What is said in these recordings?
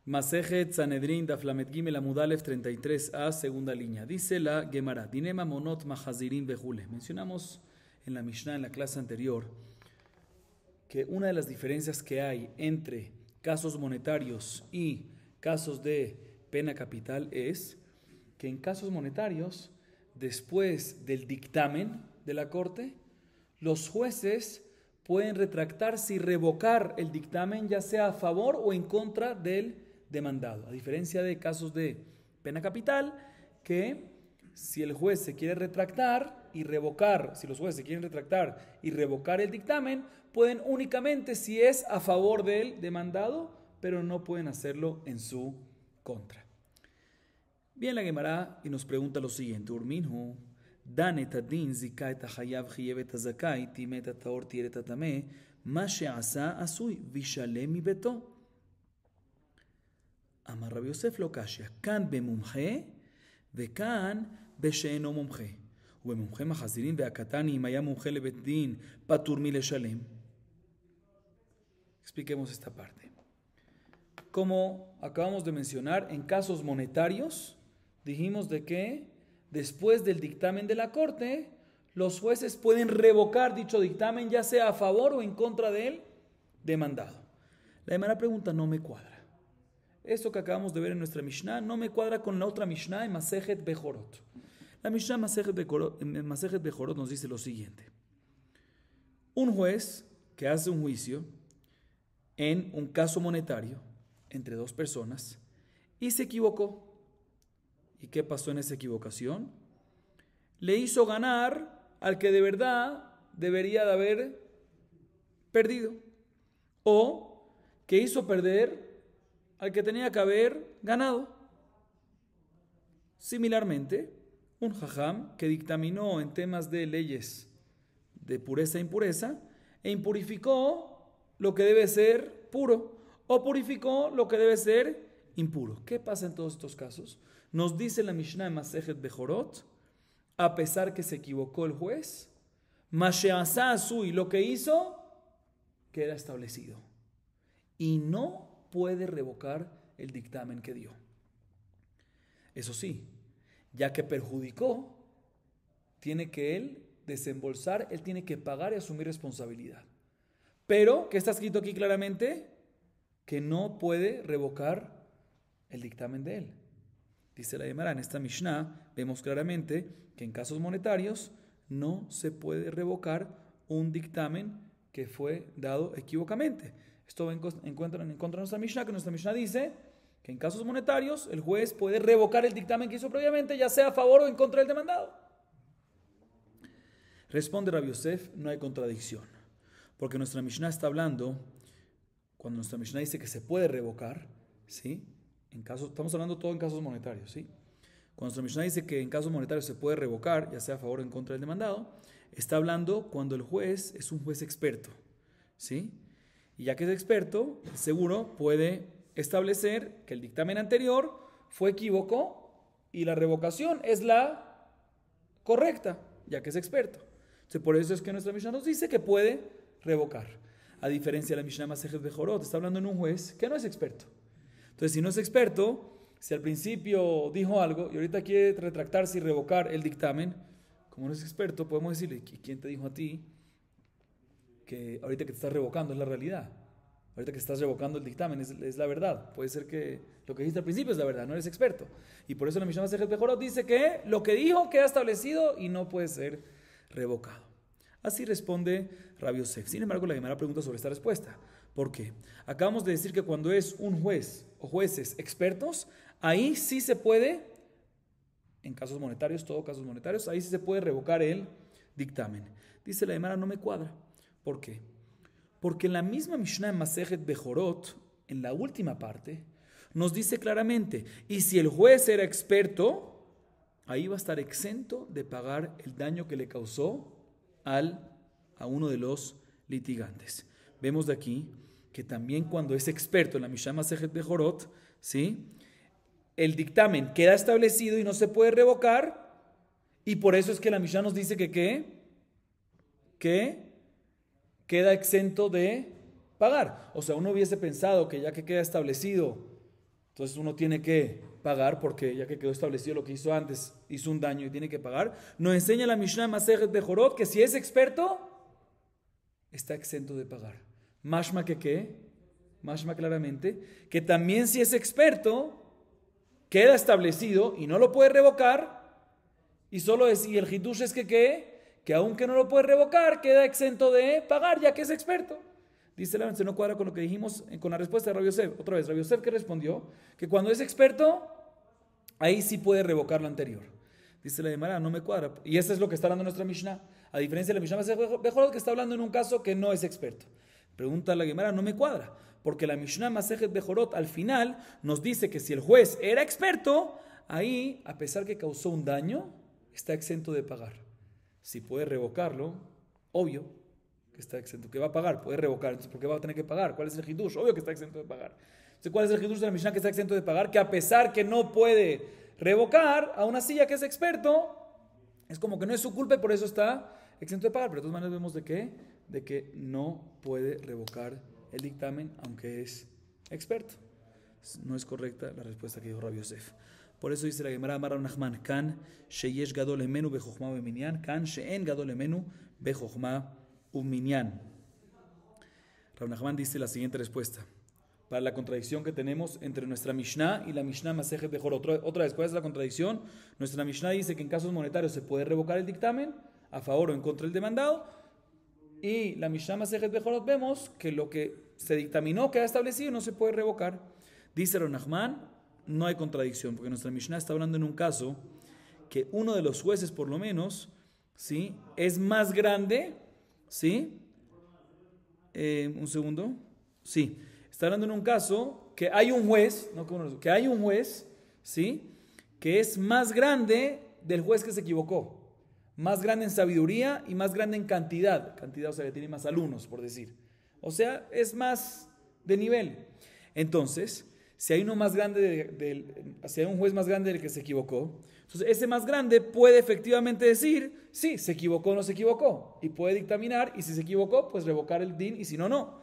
Masejet Sanedrin Daf Lamed Gimel Amud Alef 33a, segunda línea. Dice la Gemara, Dinema Monot Mahazirin Behule. Mencionamos en la Mishnah, en la clase anterior, que una de las diferencias que hay entre casos monetarios y casos de pena capital es que en casos monetarios, después del dictamen de la corte, los jueces pueden retractarse y revocar el dictamen, ya sea a favor o en contra del demandado. A diferencia de casos de pena capital, que si el juez se quiere retractar y revocar, si los jueces se quieren retractar y revocar el dictamen, pueden únicamente si es a favor del demandado, pero no pueden hacerlo en su contra. Bien, la Gemara y nos pregunta lo siguiente: Urminhu dan et adin zika et hayav chiyev et zakai timet taor tiret atame ma she'asa asui vishalem mi beto. Amar Rabbi Yosef lo kashya kan bemumche וכאן בשאינו מומחה. ובמומחה מחזירים והקטני אם היה מומחה לבית דין פטור מלשלם. Expliquemos esta parte. Como acabamos de mencionar, en casos monetarios, dijimos de que después del dictamen de la corte, los jueces pueden revocar dicho dictamen, ya sea a favor o en contra del demandado. La demanda pregunta: no me cuadra. Esto que acabamos de ver en nuestra Mishnah no me cuadra con la otra Mishnah en Masejet Bejorot. La Mishnah en Masejet Bejorot nos dice lo siguiente: un juez que hace un juicio en un caso monetario entre dos personas y se equivocó. ¿Y qué pasó en esa equivocación? Le hizo ganar al que de verdad debería de haber perdido, o que hizo perder al que tenía que haber ganado. Similarmente, un jajam que dictaminó en temas de leyes de pureza e impureza e impurificó lo que debe ser puro o purificó lo que debe ser impuro. ¿Qué pasa en todos estos casos? Nos dice la Mishnah en Masejet Bejorot, a pesar que se equivocó el juez, Mashe'asa asui, lo que hizo queda establecido y no puede revocar el dictamen que dio. Eso sí, ya que perjudicó, tiene que él desembolsar, él tiene que pagar y asumir responsabilidad. Pero, ¿qué está escrito aquí claramente? Que no puede revocar el dictamen de él. Dice la Gemara, en esta Mishnah vemos claramente que en casos monetarios no se puede revocar un dictamen que fue dado equivocamente. Esto encuentran en contra de nuestra Mishnah, que nuestra Mishnah dice que en casos monetarios el juez puede revocar el dictamen que hizo previamente, ya sea a favor o en contra del demandado. Responde Rabbi Yosef, no hay contradicción, porque nuestra Mishnah está hablando, cuando nuestra Mishnah dice que se puede revocar, ¿sí? Estamos hablando todo en casos monetarios, ¿sí? Cuando nuestra Mishnah dice que en casos monetarios se puede revocar, ya sea a favor o en contra del demandado, está hablando cuando el juez es un juez experto, ¿sí? Y ya que es experto, seguro puede establecer que el dictamen anterior fue equívoco y la revocación es la correcta, ya que es experto. Entonces, por eso es que nuestra Mishnah nos dice que puede revocar. A diferencia de la Mishnah Masejet Bejorot, está hablando en un juez que no es experto. Entonces, si no es experto, si al principio dijo algo y ahorita quiere retractarse y revocar el dictamen, como no es experto, podemos decirle: ¿quién te dijo a ti que ahorita que te estás revocando es la realidad? Ahorita que estás revocando el dictamen es la verdad. Puede ser que lo que dijiste al principio es la verdad, no eres experto. Y por eso la Mishnah Masejet Bejorot dice que lo que dijo queda establecido y no puede ser revocado. Así responde Rabbi Yosef. Sin embargo, la Gemara pregunta sobre esta respuesta. ¿Por qué? Acabamos de decir que cuando es un juez o jueces expertos, ahí sí se puede, en casos monetarios, todo casos monetarios, ahí sí se puede revocar el dictamen. Dice la Gemara, no me cuadra. ¿Por qué? Porque en la misma Mishnah en Masejet Bejorot, en la última parte, nos dice claramente, y si el juez era experto, ahí va a estar exento de pagar el daño que le causó a uno de los litigantes. Vemos de aquí que también cuando es experto en la Mishnah Masejet Bejorot, ¿sí?, el dictamen queda establecido y no se puede revocar, y por eso es que la Mishnah nos dice que queda exento de pagar. O sea, uno hubiese pensado que ya que queda establecido Entonces uno tiene que pagar porque ya que quedó establecido lo que hizo antes, hizo un daño y tiene que pagar. Nos enseña la Mishnah Masejet Bejorot que si es experto, está exento de pagar. Mashma que qué, mashma claramente, que también si es experto, queda establecido y no lo puede revocar, y solo es, y el hitush es que qué, que aunque no lo puede revocar, queda exento de pagar ya que es experto. Dice la se no cuadra con lo que dijimos, con la respuesta de Rabbi Yosef. Otra vez, Rabbi Yosef que respondió que cuando es experto, ahí sí puede revocar lo anterior. Dice la Gemara, no me cuadra. Y eso es lo que está hablando nuestra Mishnah. A diferencia de la Mishnah Bejorot, que está hablando en un caso que no es experto. Pregunta la Gemara, no me cuadra. Porque la Mishnah Masejet Bejorot al final nos dice que si el juez era experto, ahí, a pesar que causó un daño, está exento de pagar. Si puede revocarlo, obvio que está exento, que va a pagar, puede revocar. Entonces, ¿por qué va a tener que pagar? ¿Cuál es el hidush? Obvio que está exento de pagar. Entonces, ¿cuál es el hidush de la Mishnah que está exento de pagar? Que a pesar que no puede revocar, aún así, ya que es experto, es como que no es su culpa y por eso está exento de pagar. Pero de todas maneras vemos de que no puede revocar el dictamen, aunque es experto. No es correcta la respuesta que dijo Rabbi Yosef. Por eso dice la Gemara Amar Rav Nachman, Kan sheyesh gadol emenu bechokhma u'minyan, Kan she'en gadol emenu bechokhma u'minyan. Rav Nachman dice la siguiente respuesta para la contradicción que tenemos entre nuestra Mishnah y la Mishnah Masejet Bejorot. Otra vez, ¿cuál es la contradicción? Nuestra Mishnah dice que en casos monetarios se puede revocar el dictamen a favor o en contra del demandado, y la Mishnah Masejet Bejorot vemos que lo que se dictaminó, queda establecido, no se puede revocar. Dice Rav Nachman, no hay contradicción, porque nuestra Mishnah está hablando en un caso que uno de los jueces, por lo menos, ¿sí?, es más grande, ¿sí? Un segundo. Sí, está hablando en un caso que hay un juez, que hay un juez, ¿sí?, que es más grande del juez que se equivocó. Más grande en sabiduría y más grande en cantidad. Cantidad, o sea, que tiene más alumnos, por decir. O sea, es más de nivel. Entonces, si hay uno más grande si hay un juez más grande del que se equivocó, entonces ese más grande puede efectivamente decir, sí, se equivocó o no se equivocó, y puede dictaminar, y si se equivocó, pues revocar el din, y si no, no.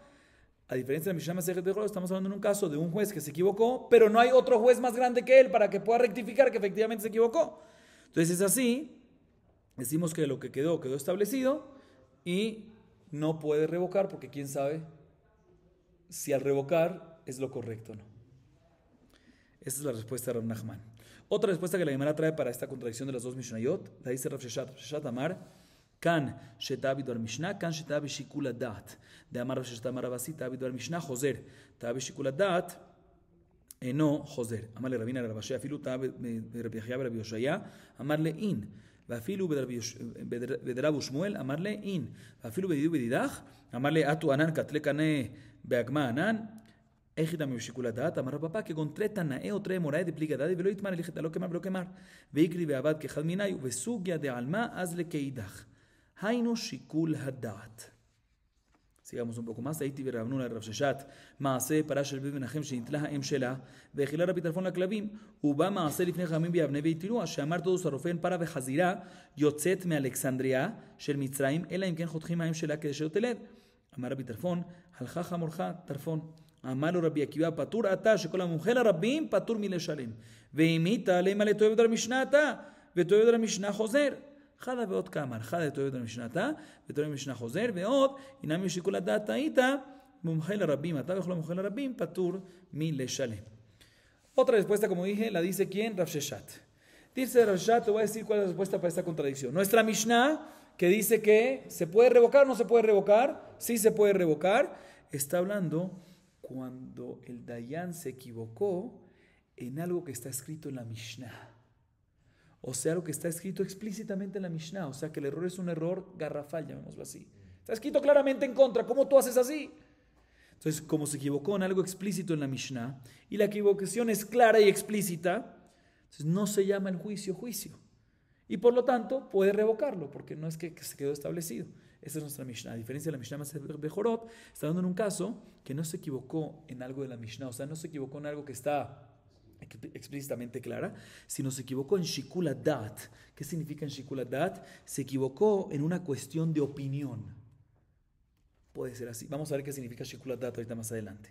A diferencia de la Mishnah Masejet Bejorot, estamos hablando en un caso de un juez que se equivocó, pero no hay otro juez más grande que él para que pueda rectificar que efectivamente se equivocó. Entonces es así, decimos que lo que quedó establecido y no puede revocar, porque quién sabe si al revocar es lo correcto o no. Esa es la respuesta de Rav Nachman. Otra respuesta que la Gemara trae para esta contradicción de las dos Mishnayot, la dice Rav Sheshat. Rav Sheshat amar, kan sheta bidvar Mishnah, kan sheta bishikul hadat. De amar Rav Sheshat amar Rabasi, ta bidvar Mishnah, joser. Ta bishikul hadat, no joser. Amarle Rabina Rav Ashi, afilu ta Rabbi Yahya Rabbi Yoshaya, amarle in. ואפילו בדרב ושמואל אמר לי אין, ואפילו בדידו בדידך אמר לי אתו ענן קטלי קנה בהגמה ענן, איך ידעם בשיקול הדעת? אמר רב פאפא כגון תראה נאה או תראה מוראי דפליג הדעת ולא יתמר הליכת לא כמר ולא כמר ויקרי ועבד כאחד מיני ובסוגיה דעלמא אז לכאידך. היינו שיקול הדעת. Sigamos un poco más. הייתי ורב נונה רב ששת מעשה פרה של בית מנחם שנטלה האם שלה והאכילה רבי טרפון לכלבים ובא מעשה לפני חכמים ביבנה והתירוה שאמר תודוס הרופן פרה וחזירה יוצאת מאלכסנדריה של מצרים אלא אם כן חותכים האם שלה כדי שלא תלד. אמר רבי טרפון הלכה חמורך טרפון. אמר לו רבי עקיבא פטור אתה שכל המומחה לרבים פטור מלשלם והעמית למה לתועבת המשנה אתה ותועבת המשנה חוזר. חדה ועוד כאמר, חדה תועבת המשנתה, ותועבת המשנה חוזר, ועוד, אינם משיקול הדעת היית, מומחה לרבים, אתה וכל המומחה לרבים, פטור מלשלם. Otra respuesta, como dije, la dice ¿quién? Rav Sheshat. Dice Rav Sheshat, te voy a decir cuál es la respuesta para esta contradicción. Nuestra Mishnah, que dice que se puede revocar o no se puede revocar, sí se puede revocar, está hablando cuando el Dayan se equivocó en algo que está escrito en la Mishnah. O sea, lo que está escrito explícitamente en la Mishnah. O sea, que el error es un error garrafal, llamémoslo así. Está escrito claramente en contra. ¿Cómo tú haces así? Entonces, como se equivocó en algo explícito en la Mishnah, y la equivocación es clara y explícita, entonces no se llama el juicio. Y por lo tanto, puede revocarlo, porque no es que se quedó establecido. Esa es nuestra Mishnah. A diferencia de la Mishnah Masejet Bejorot, está dando en un caso que no se equivocó en algo de la Mishnah. O sea, no se equivocó en algo que está explícitamente clara, sino se equivocó en Shikul Hadat. ¿Qué significa en Shikul Hadat? Se equivocó en una cuestión de opinión. Puede ser así. Vamos a ver qué significa Shikul Hadat ahorita más adelante.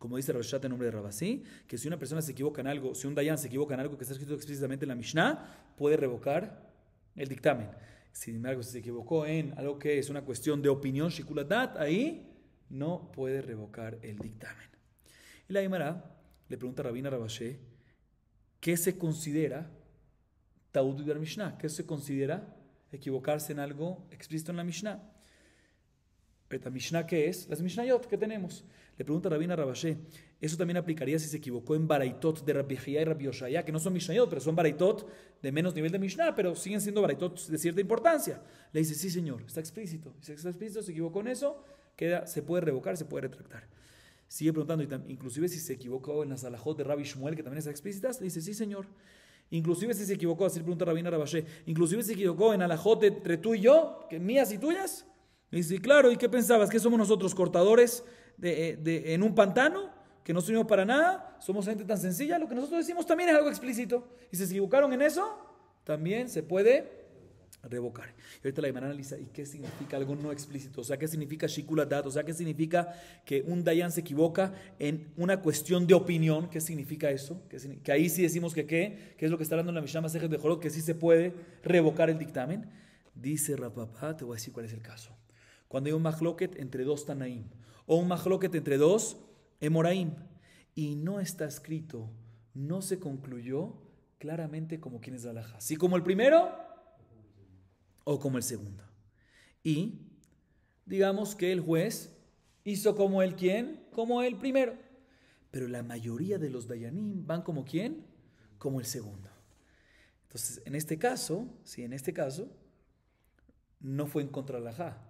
Como dice Rashat en nombre de Rabasí, que si una persona se equivoca en algo, si un Dayan se equivoca en algo que está escrito explícitamente en la Mishnah, puede revocar el dictamen. Sin embargo, si se equivocó en algo que es una cuestión de opinión, Shikulat Dat, ahí no puede revocar el dictamen. Y la Gemara le pregunta a Rabina Rabashé, ¿qué se considera Taud del Mishnah? ¿Qué se considera equivocarse en algo explícito en la Mishnah? ¿La Mishnah qué es? Las Mishnayot que tenemos. Le pregunta a Rabina Rabashé, eso también aplicaría si se equivocó en Baraitot de Rabbi Jía y Rabbi Yoshaya, que no son Mishnayot, pero son Baraitot de menos nivel de Mishnah, pero siguen siendo Baraitot de cierta importancia. Le dice, sí señor, está explícito. Si está explícito, se equivocó en eso, se puede revocar, se puede retractar. Sigue preguntando, inclusive si se equivocó en las alajot de Rabbi Shmuel, que también están explícitas, le dice, sí señor. Inclusive si se equivocó, así le pregunta Rabina Rabashé, inclusive si se equivocó en alajot entre tú y yo, que mías y tuyas. Le dice, claro, ¿y qué pensabas? ¿Que somos nosotros cortadores en un pantano? ¿Que no servimos para nada? ¿Somos gente tan sencilla? Lo que nosotros decimos también es algo explícito. Y si se equivocaron en eso, también se puede revocar. Y ahorita la Gemara analiza, ¿y qué significa algo no explícito? O sea, ¿qué significa Shikulat Dat? O sea, ¿qué significa que un Dayan se equivoca en una cuestión de opinión? ¿Qué significa eso? Que ahí sí decimos que es lo que está hablando en la Mishnah Masejet Bejorot, que sí se puede revocar el dictamen. Dice Rapapá, te voy a decir cuál es el caso. Cuando hay un mahloket entre dos Tanaim, o un mahloket entre dos Emoraim, y no está escrito, no se concluyó claramente como quién es la halajá, así como el primero o como el segundo. Y digamos que el juez hizo como el quién, como el primero, pero la mayoría de los dayanim van como quién, como el segundo. Entonces, en este caso, no fue en contra de la halajá,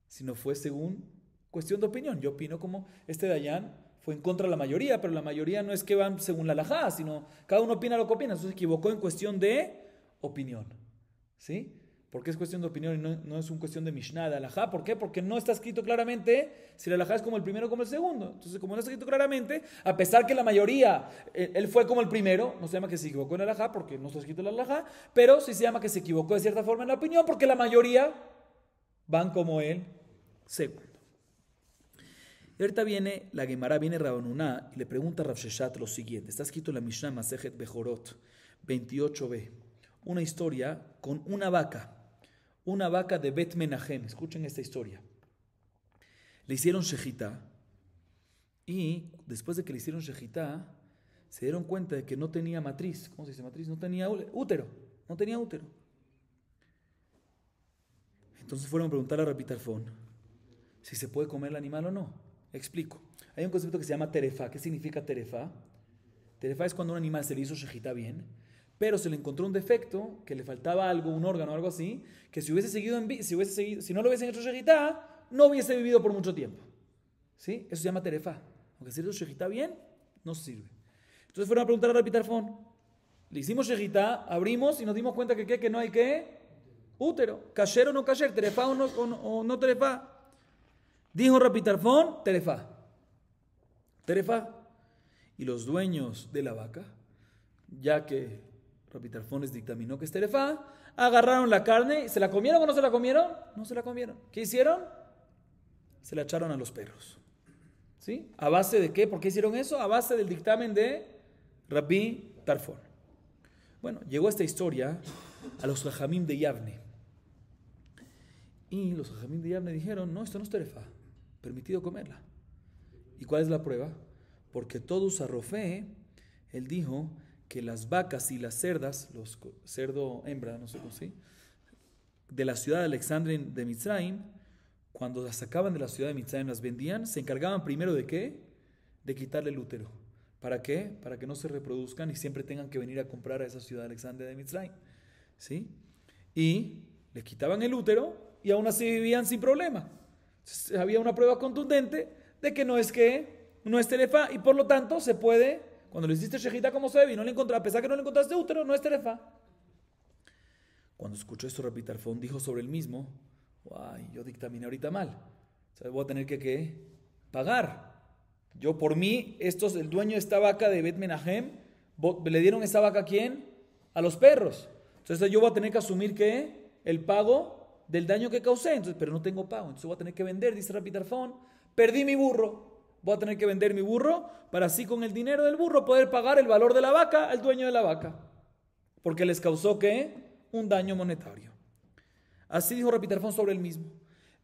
sino fue según cuestión de opinión. Yo opino como este Dayan fue en contra de la mayoría, pero la mayoría no es que van según la halajá, sino cada uno opina lo que opina. Entonces se equivocó en cuestión de opinión. ¿Sí? ¿Por qué es cuestión de opinión y no es una cuestión de Mishnah, de halajá? ¿Por qué? Porque no está escrito claramente si la halajá es como el primero o como el segundo. Entonces, como no está escrito claramente, a pesar que la mayoría, él fue como el primero, no se llama que se equivocó en la halajá porque no está escrito en la halajá, pero sí se llama que se equivocó de cierta forma en la opinión porque la mayoría van como él segundo. Y ahorita viene la Gemara, viene Rabanuná y le pregunta a Rav Sheshat lo siguiente. Está escrito en la Mishnah Masejet Bejorot 28b. Una historia con una vaca de Bet Menahem. Escuchen esta historia. Le hicieron shejitá y después de que le hicieron shejitá se dieron cuenta de que no tenía matriz. ¿Cómo se dice matriz? No tenía útero. No tenía útero. Entonces fueron a preguntar a Rabbi Tarfón si se puede comer el animal o no. Explico. Hay un concepto que se llama terefá. ¿Qué significa terefá? Terefá es cuando un animal se le hizo shejitá bien, pero se le encontró un defecto, que le faltaba algo, un órgano o algo así, que si no lo hubiesen hecho shejitá, no hubiese vivido por mucho tiempo. ¿Sí? Eso se llama terefá. Aunque se le hizo shejitá bien, no sirve. Entonces fueron a preguntar a Rabbi Tarfón. Le hicimos shejitá, abrimos y nos dimos cuenta que no hay que útero. Kasher o no kasher, terefá o no terefá. Dijo Rabbi Tarfón, terefá. Terefá. Y los dueños de la vaca, ya que Rabbi Tarfón les dictaminó que es terefá, agarraron la carne, ¿se la comieron o no se la comieron? No se la comieron. ¿Qué hicieron? Se la echaron a los perros. ¿Sí? ¿A base de qué? ¿Por qué hicieron eso? A base del dictamen de Rabbi Tarfón. Bueno, llegó esta historia a los jajamim de Yavne. Y los jajamim de Yavne dijeron, no, esto no es terefá, permitido comerla. ¿Y cuál es la prueba? Porque todo Sarrofé, él dijo que las vacas y las cerdas, los cerdo hembra, no sé cómo sí, de la ciudad de Alexandria de Mitzrayim, cuando las sacaban de la ciudad de Mitzrayim, las vendían, se encargaban primero de ¿qué? De quitarle el útero. ¿Para qué? Para que no se reproduzcan y siempre tengan que venir a comprar a esa ciudad de Alexandria de Mitzrayim. ¿Sí? Y le quitaban el útero y aún así vivían sin problema. Entonces, había una prueba contundente de que no es terefá y por lo tanto se puede, cuando le hiciste shejitá como se debe y no le encontraste, a pesar que no le encontraste útero, no es terefá. Cuando escuchó esto Rabbi Tarfón dijo sobre el mismo, ay, yo dictaminé ahorita mal, o sea, voy a tener que pagar. Yo por mí, el dueño de esta vaca de Bet Menahem, le dieron esa vaca ¿a quién? A los perros. Entonces yo voy a tener que asumir que el pago del daño que causé, entonces, pero no tengo pago, entonces voy a tener que vender, dice Rabbi Tarfón, perdí mi burro, Voy a tener que vender mi burro para así con el dinero del burro poder pagar el valor de la vaca al dueño de la vaca. Porque les causó, ¿qué? Un daño monetario. Así dijo Rabbi Tarfón sobre él mismo.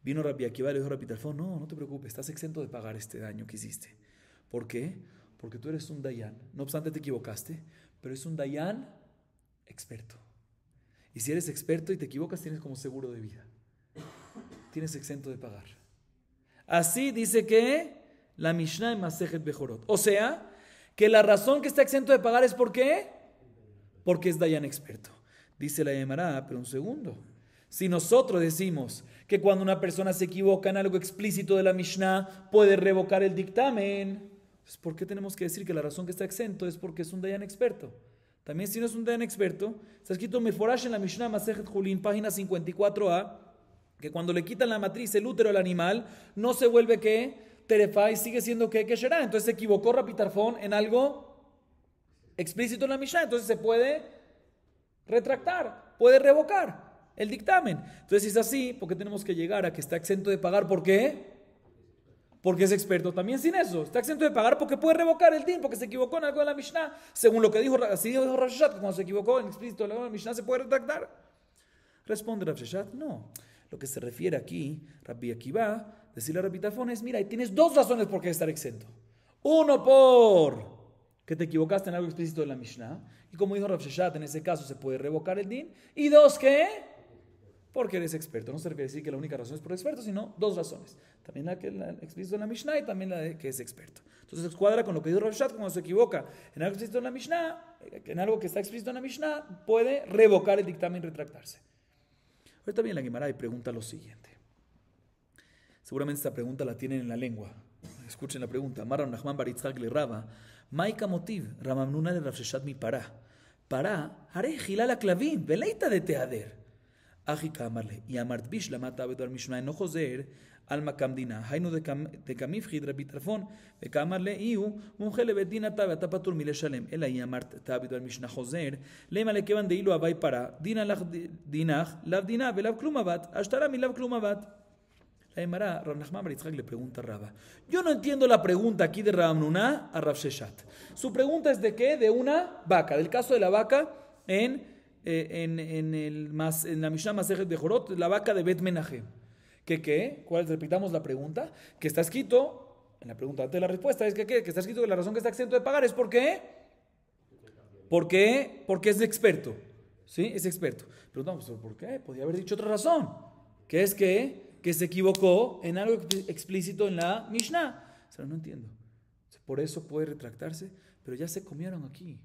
Vino Rabbi Akiva y le dijo a Rabbi Tarfón, no te preocupes, estás exento de pagar este daño que hiciste. ¿Por qué? Porque tú eres un Dayan. No obstante te equivocaste, pero es un Dayan experto. Y si eres experto y te equivocas, tienes como seguro de vida. Tienes exento de pagar. Así dice que la Mishnah en Masejet Bejorot. O sea, que la razón que está exento de pagar es ¿por qué? Porque es Dayan experto. Dice la Gemara, pero un segundo. Si nosotros decimos que cuando una persona se equivoca en algo explícito de la Mishnah puede revocar el dictamen, pues ¿por qué tenemos que decir que la razón que está exento es porque es un Dayan experto? También si no es un Dayan experto, está escrito Meforash en la Mishnah Masejet Julin, página 54a, que cuando le quitan la matriz, el útero al animal, no se vuelve ¿qué? Terefa y sigue siendo ¿qué? Kesherá. Entonces se equivocó Rabbi Tarfón en algo explícito en la Mishnah, entonces se puede retractar, puede revocar el dictamen. Entonces si es así, ¿por qué tenemos que llegar a que está exento de pagar? ¿Por qué? Porque es experto. También sin eso, está exento de pagar porque puede revocar el din, porque se equivocó en algo de la Mishnah. Según lo que dijo, así dijo Rav Sheshet, que cuando se equivocó en explícito de la Mishnah se puede retractar. Responde Rav Sheshet, no. Lo que se refiere aquí, Rabbi Akiva, decirle a Rabbi Tarfón es, mira, y tienes dos razones por qué estar exento. Uno, por que te equivocaste en algo explícito de la Mishnah, y como dijo Rav Sheshet, en ese caso se puede revocar el din. Y dos, ¿qué? Porque eres experto. No se refiere a decir que la única razón es por experto, sino dos razones. También la que la explícito en la Mishnah y también la de que es experto. Entonces se cuadra con lo que dijo Rav Sheshet, cuando se equivoca en algo explícito en la Mishnah, en algo que está explícito en la Mishnah, puede revocar el dictamen y retractarse. Ahorita viene la Gemara y pregunta lo siguiente. Seguramente esta pregunta la tienen en la lengua. Escuchen la pregunta. Amar Rav Nachman bar Yitzhak le Rava, Maika motiv, Ramamnuna le Rav Sheshet mi pará. Pará, haré gilal a clavim, veleita de teader. Ajika amarle, y amart bish la mata bedor Mishnah no joser, alma camdina, hainu de camif hid Rabbi Tarfón, vecamarle iu, mumjele bedina tabe atapatur mile shalem, ela y amart tabedor Mishnah joser, lema le que van de hilo abay para, dina lav dina, velav klumabat, ashtara mi lav klumabat. La Gemara, Rav Nachman bar Yitzhak le pregunta a Rava. Yo no entiendo la pregunta aquí de Rav Nuna a Rav Sheshet. Su pregunta es de qué? De una vaca, del caso de la vaca en la Mishnah Masejet Bejorot, la vaca de Bet Menahem. ¿Qué? ¿Cuál? Repitamos la pregunta. Que está escrito, en la pregunta antes de la respuesta, es que está escrito que la razón que está exento de pagar es porque es experto. ¿Sí? Es experto. Preguntamos, ¿por qué? Podría haber dicho otra razón. Que es que se equivocó en algo explícito en la Mishnah. O sea, no entiendo. Por eso puede retractarse, pero ya se comieron aquí.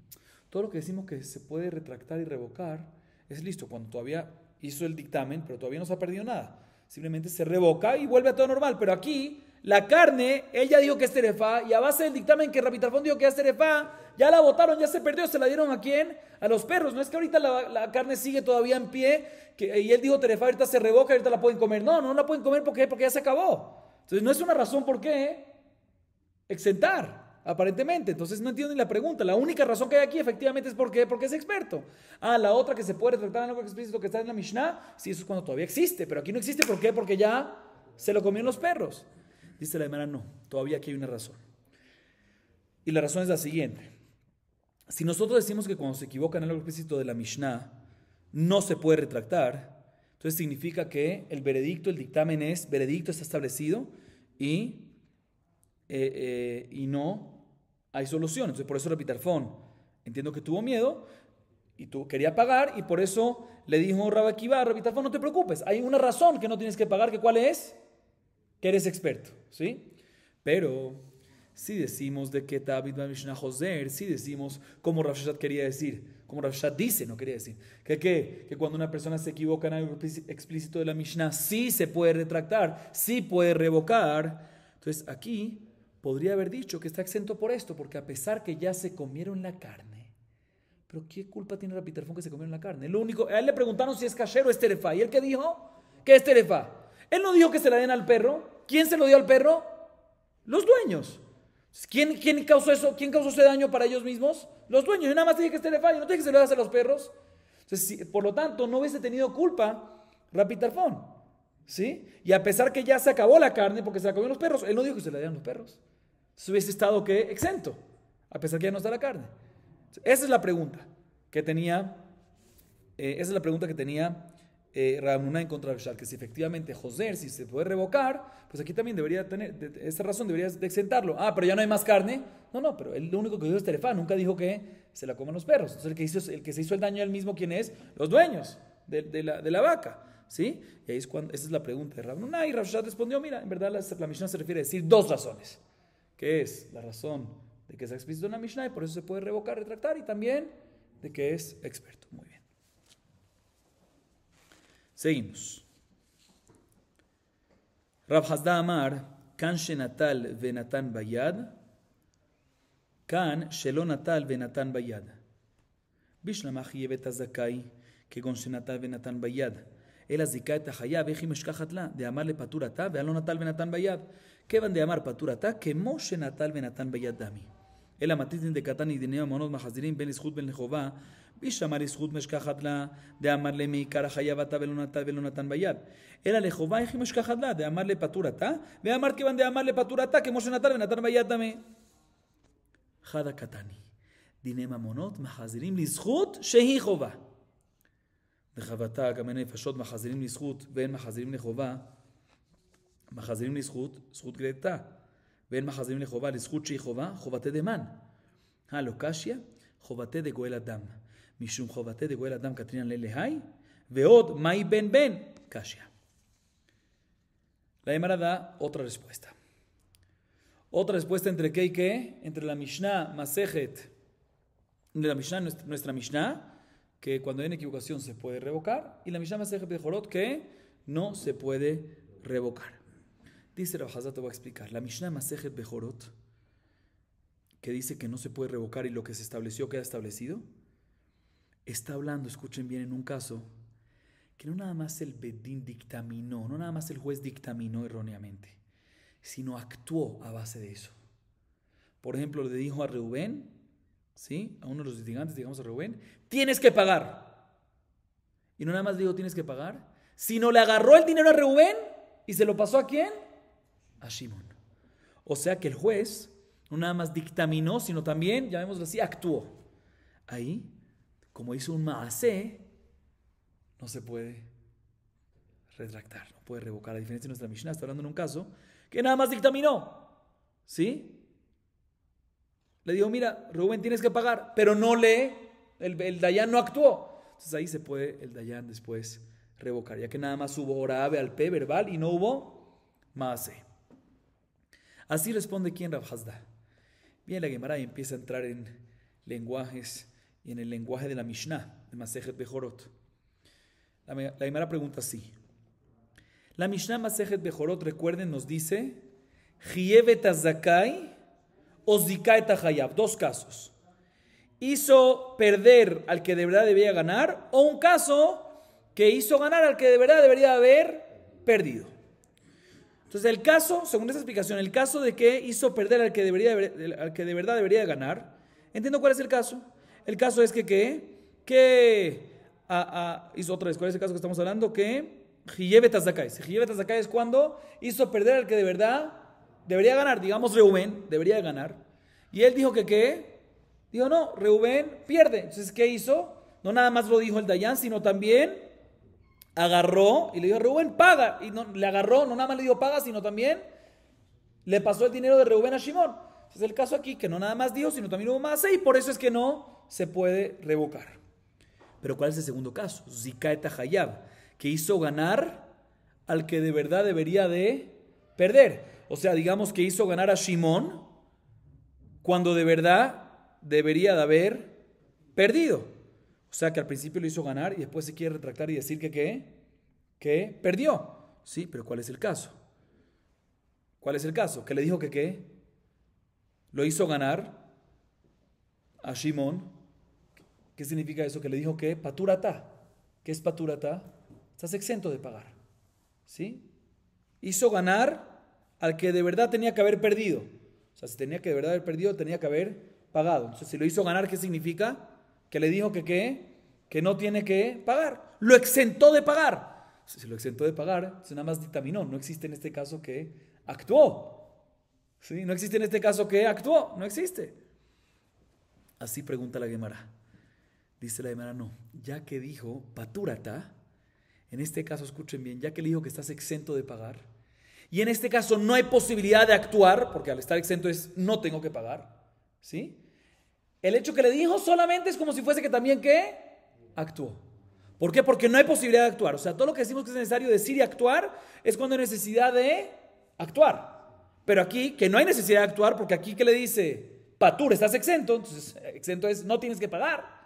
Todo lo que decimos que se puede retractar y revocar es listo, cuando todavía hizo el dictamen, pero todavía no se ha perdido nada. Simplemente se revoca y vuelve a todo normal. Pero aquí, la carne, él ya dijo que es terefá, y a base del dictamen que Rabbi Tarfón dijo que es terefá, ya la botaron, ya se perdió, se la dieron ¿a quién? A los perros. No es que ahorita la carne sigue todavía en pie, y él dijo terefá, ahorita se revoca, ahorita la pueden comer. No la pueden comer porque ya se acabó. Entonces no es una razón por qué exentar. Aparentemente, entonces no entiendo ni la pregunta. La única razón que hay aquí efectivamente es porque es experto. La otra que se puede retratar en algo explícito que está en la Mishnah, sí, eso es cuando todavía existe, pero aquí no existe. ¿Por qué? Porque ya se lo comieron los perros. Dice la Gemara, no, todavía aquí hay una razón. Y la razón es la siguiente. Si nosotros decimos que cuando se equivoca en algo explícito de la Mishnah no se puede retractar, entonces significa que el veredicto, el dictamen veredicto está establecido y no hay solución. Entonces por eso Rabbi Tarfón, entiendo que tuvo miedo y quería pagar, y por eso le dijo Rabbi Akiva, Rabbi Tarfón, no te preocupes, hay una razón que no tienes que pagar, que ¿cuál es? Que eres experto, ¿sí? Pero si decimos de que Tabid ba Mishnah Joser, si decimos como Rav Sheshet quería decir, como Rav Sheshet dice, no quería decir, que cuando una persona se equivoca en algo explícito de la Mishnah, sí se puede retractar, sí puede revocar. Entonces aquí podría haber dicho que está exento por esto, porque a pesar que ya se comieron la carne, pero ¿qué culpa tiene Rabbi Tarfón que se comieron la carne? Lo único, a él le preguntaron si es kasher o es terefá, y él ¿qué dijo? Que es terefá. Él no dijo que se la den al perro. ¿Quién se lo dio al perro? Los dueños. ¿Quién causó eso? ¿Quién causó ese daño para ellos mismos? Los dueños. Yo nada más dije que es terefá, yo no dije que se lo das a los perros. Entonces, por lo tanto, no hubiese tenido culpa Rabbi Tarfón, ¿sí? Y a pesar que ya se acabó la carne porque se la comieron los perros, él no dijo que se la dieran los perros. Entonces hubiese estado ¿qué? Exento, a pesar que ya no está la carne. Esa es la pregunta que tenía, Rav Huna en contra de Rashad, que si efectivamente Joser, si se puede revocar, pues aquí también debería tener, esta razón debería de exentarlo. Ah, pero ya no hay más carne. No, pero él lo único que dijo es terefá, nunca dijo que se la coman los perros. Entonces el que se hizo el daño él mismo, ¿quién es? Los dueños de la vaca. ¿Sí? Y ahí es cuando, esa es la pregunta de Rav Huna, y Rashad respondió, mira, en verdad la Mishnah se refiere a decir dos razones, que es la razón de que es explícito en la Mishnah y por eso se puede revocar, retractar, y también de que es experto. Muy bien. Seguimos. Rav Hasda Amar, Kan shenatal venatan bayad, Kan shelo natal venatan bayad. Bishlamach yevet azakai, כגון שנטל ונתן ביד, אלא זיקה את החיה ואיך היא משכחת לה, דאמר לפטורתה והלא נטל ונתן ביד, כיוון דאמר פטורתה כמו שנטל ונתן ביד דמי. אלא מתיתין דקתני דיני ממונות מחזירים בין לזכות בין לחובה, בישמע לזכות משכחת לה, דאמר למעיקר החיה ואתה ולא נטל ולא נתן ביד. אלא לחובה איך היא משכחת לה, דאמר לפטורתה, ואמר כיוון דאמר לפטורתה כמו שנטל ונתן ביד דמי. חד הקטני, דיני ממונות מחזירים לזכות שהיא חובה. וחבטה גם אין נפשות מחזירים לזכות ואין מחזירים לחובה, מחזירים לזכות, זכות גלתה, ואין מחזירים לחובה, לזכות שהיא חובה, חובתי דמן. הלא קשיא, חובתי דגואל אדם. משום חובתי דגואל אדם קטרינן ללהי, ועוד מהי בן קשיא. La Gemara da otra respuesta. Otra respuesta entre qué y qué, entre la Mishnah Masejet, de la Mishnah, nuestra Mishnah, que cuando hay una equivocación se puede revocar, y la Mishnah Masejet Bejorot, que no se puede revocar. Dice Rav Hazda, te voy a explicar. La Mishnah Masejet Bejorot, que dice que no se puede revocar y lo que se estableció queda establecido, está hablando, escuchen bien, en un caso que no nada más el Bedín dictaminó, no nada más el juez dictaminó erróneamente, sino actuó a base de eso. Por ejemplo, le dijo a Reubén, ¿sí? A uno de los litigantes, digamos a Reubén, tienes que pagar. Y no nada más le dijo tienes que pagar, sino le agarró el dinero a Reubén y se lo pasó ¿a quién? A Shimon. O sea que el juez no nada más dictaminó, sino también, llamémoslo así, actuó. Ahí, como hizo un maasé, no se puede retractar, no puede revocar. A diferencia de nuestra Mishnah, está hablando en un caso que nada más dictaminó, ¿sí? Le dijo, mira, Rubén, tienes que pagar, pero no el Dayan no actuó. Entonces ahí se puede el Dayan después revocar, ya que nada más hubo orabe al pe verbal y no hubo maasé. Así responde quien Rav Hazda. Viene la Gemara y empieza a entrar en lenguajes y en el lenguaje de la Mishnah, de Masejet Bejorot. La Gemara pregunta así. La Mishnah Masejet Bejorot, recuerden, nos dice Chievet Azakai o Zikai Tahayav. Dos casos. Hizo perder al que de verdad debía ganar, o un caso que hizo ganar al que de verdad debería haber perdido. Entonces el caso, según esa explicación, el caso de que hizo perder al que de verdad debería ganar, entiendo cuál es el caso. El caso es hizo otra vez, ¿cuál es el caso que estamos hablando? Que Jiyevet Azakai. Jiyevet Azakai es cuando hizo perder al que de verdad debería ganar. Digamos Reubén debería ganar. Y él dijo que ¿qué? Dijo no, Reubén pierde. Entonces ¿qué hizo? No nada más lo dijo el Dayan, sino también agarró y le dijo a Reubén, paga. Y no, le agarró, no nada más le dijo paga, sino también le pasó el dinero de Reubén a Shimon. Entonces el caso aquí que no nada más dijo, sino también hubo más, y por eso es que no se puede revocar. Pero ¿cuál es el segundo caso? Zikai Tahayab, que hizo ganar al que de verdad debería de perder. O sea, digamos que hizo ganar a Shimon cuando de verdad debería de haber perdido. O sea, que al principio lo hizo ganar y después se quiere retractar y decir que perdió. Sí, pero ¿cuál es el caso? ¿Cuál es el caso? Que le dijo que ¿qué? Lo hizo ganar a Shimon. ¿Qué significa eso? Que le dijo que paturata. ¿Qué es paturata? Estás exento de pagar. ¿Sí? Hizo ganar al que de verdad tenía que haber perdido. O sea, si tenía que de verdad haber perdido, tenía que haber pagado. Entonces, si lo hizo ganar, ¿qué significa? Que le dijo que no tiene que pagar. Lo exentó de pagar. Si lo exentó de pagar, se nada más dictaminó. No existe en este caso que actuó. ¿Sí? No existe en este caso que actuó, no existe. Así pregunta la Gemara. Dice la Gemara, no, ya que dijo patúrata, en este caso escuchen bien, ya que le dijo que estás exento de pagar, y en este caso no hay posibilidad de actuar, porque al estar exento es no tengo que pagar, ¿sí? El hecho que le dijo solamente es como si fuese que también que actuó. ¿Por qué? Porque no hay posibilidad de actuar. O sea, todo lo que decimos que es necesario decir y actuar es cuando hay necesidad de actuar. Pero aquí, que no hay necesidad de actuar, porque aquí que le dice, patur, estás exento, entonces exento es no tienes que pagar.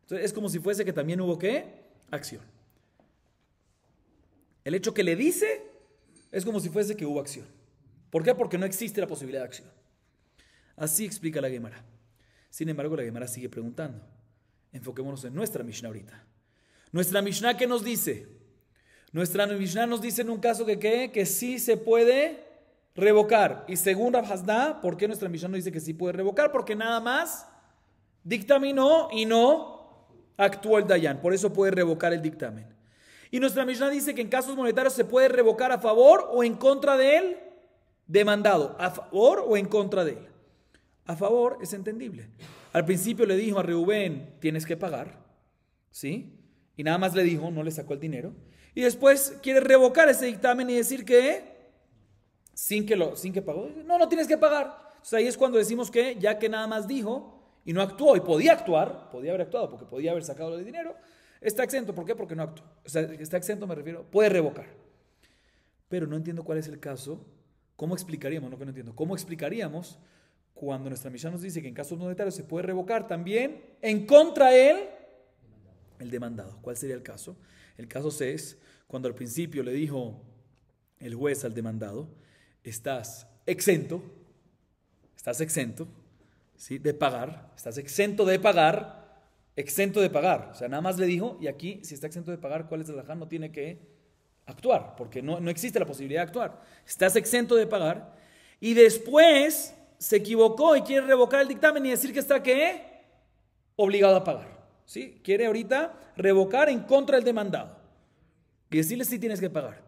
Entonces es como si fuese que también hubo ¿qué? Acción. El hecho que le dice es como si fuese que hubo acción. ¿Por qué? Porque no existe la posibilidad de acción. Así explica la Gemara. Sin embargo, la Gemara sigue preguntando. Enfoquémonos en nuestra Mishnah ahorita. Nuestra Mishnah, ¿qué nos dice? Nuestra Mishnah nos dice en un caso que ¿qué? Que sí se puede revocar. Y según Rav Hasda, ¿por qué nuestra Mishnah nos dice que sí puede revocar? Porque nada más dictaminó y no actuó el Dayan. Por eso puede revocar el dictamen. Y nuestra Mishnah dice que en casos monetarios se puede revocar a favor o en contra del demandado. A favor o en contra de él. A favor es entendible. Al principio le dijo a Reubén, tienes que pagar, ¿sí? Y nada más le dijo, no le sacó el dinero. Y después quiere revocar ese dictamen y decir que sin que pagó, no tienes que pagar. Entonces ahí es cuando decimos que ya que nada más dijo y no actuó, y podía actuar, podía haber actuado porque podía haber sacado el dinero, está exento. ¿Por qué? Porque no actuó. O sea, está exento me refiero, puede revocar. Pero no entiendo cuál es el caso. ¿Cómo explicaríamos? No que no entiendo. ¿Cómo explicaríamos cuando nuestra Mishnah nos dice que en casos monetarios se puede revocar también en contra de el demandado? ¿Cuál sería el caso? El caso es cuando al principio le dijo el juez al demandado, estás exento, ¿sí? De pagar, estás exento de pagar. O sea, nada más le dijo, y aquí, si está exento de pagar, ¿cuál es el halajá? No tiene que actuar, porque no existe la posibilidad de actuar. Estás exento de pagar, y después se equivocó y quiere revocar el dictamen y decir que está ¿qué? Obligado a pagar. ¿Sí? Quiere ahorita revocar en contra del demandado y decirle si tienes que pagar.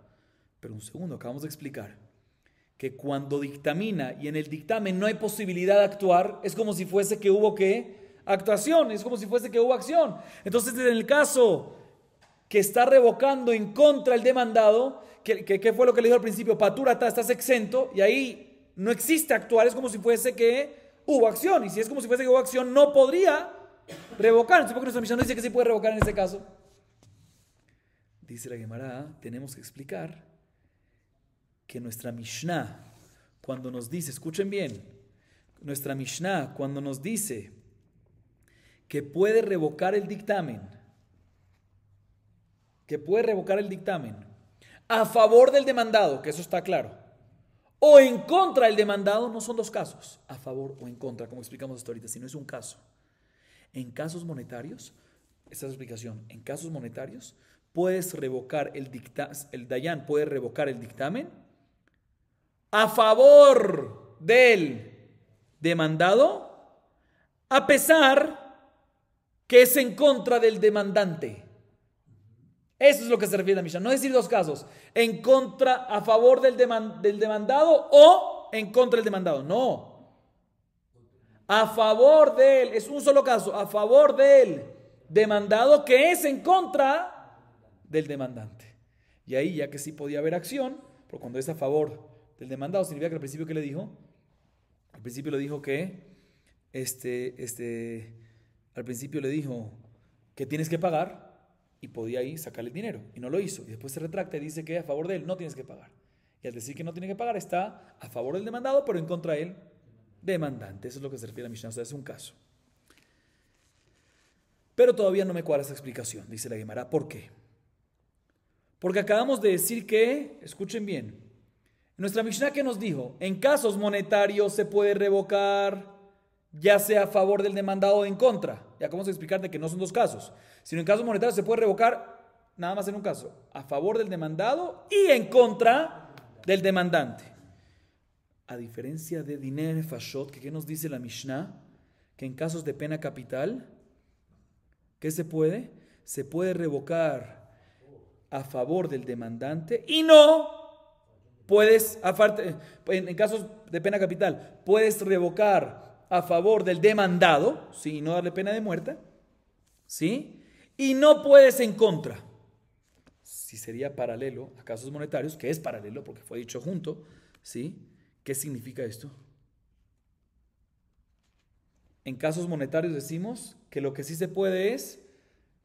Pero un segundo, acabamos de explicar que cuando dictamina y en el dictamen no hay posibilidad de actuar, es como si fuese que hubo ¿qué? Actuación, es como si fuese que hubo acción. Entonces, en el caso que está revocando en contra del demandado, ¿qué fue lo que le dijo al principio? Patúrata, estás exento, y ahí no existe actuar, es como si fuese que hubo acción. Y si es como si fuese que hubo acción, no podría revocar. Entonces, ¿por qué nuestra Mishnah no dice que sí puede revocar en este caso? Dice la Gemara, tenemos que explicar que nuestra Mishnah, cuando nos dice, escuchen bien, nuestra Mishnah, cuando nos dice que puede revocar el dictamen, a favor del demandado, que eso está claro, o en contra del demandado, no son dos casos, a favor o en contra, como explicamos hasta ahorita, sino es un caso. En casos monetarios, esta es la explicación, en casos monetarios, puedes revocar el Dayan puede revocar el dictamen a favor del demandado, a pesar que es en contra del demandante. Eso es lo que se refiere a la Mishnah. No decir dos casos, en contra, a favor del demandado o en contra del demandado. No. A favor de él, es un solo caso, a favor del demandado que es en contra del demandante. Y ahí ya que sí podía haber acción, pero cuando es a favor del demandado, significa que al principio ¿qué le dijo? Al principio le dijo que al principio le dijo que tienes que pagar y podía ahí sacarle el dinero y no lo hizo. Y después se retracta y dice que a favor de él no tienes que pagar. Y al decir que no tiene que pagar está a favor del demandado, pero en contra de él demandante. Eso es lo que se refiere a Mishnah. O sea, es un caso. Pero todavía no me cuadra esa explicación, dice la Gemara. ¿Por qué? Porque acabamos de decir que, escuchen bien, nuestra Mishnah que nos dijo, en casos monetarios se puede revocar ya sea a favor del demandado o en contra. Ya acabamos de explicarte que no son dos casos, sino en casos monetarios se puede revocar nada más en un caso, a favor del demandado y en contra del demandante. A diferencia de Diner Fashot, que ¿qué nos dice la Mishnah? Que en casos de pena capital, ¿qué se puede? Se puede revocar a favor del demandante y no puedes, en casos de pena capital, puedes revocar a favor del demandado, ¿sí? Y no darle pena de muerte, ¿sí? Y no puedes en contra. Si sería paralelo a casos monetarios, que es paralelo porque fue dicho junto, ¿sí? ¿Qué significa esto? En casos monetarios decimos que lo que sí se puede es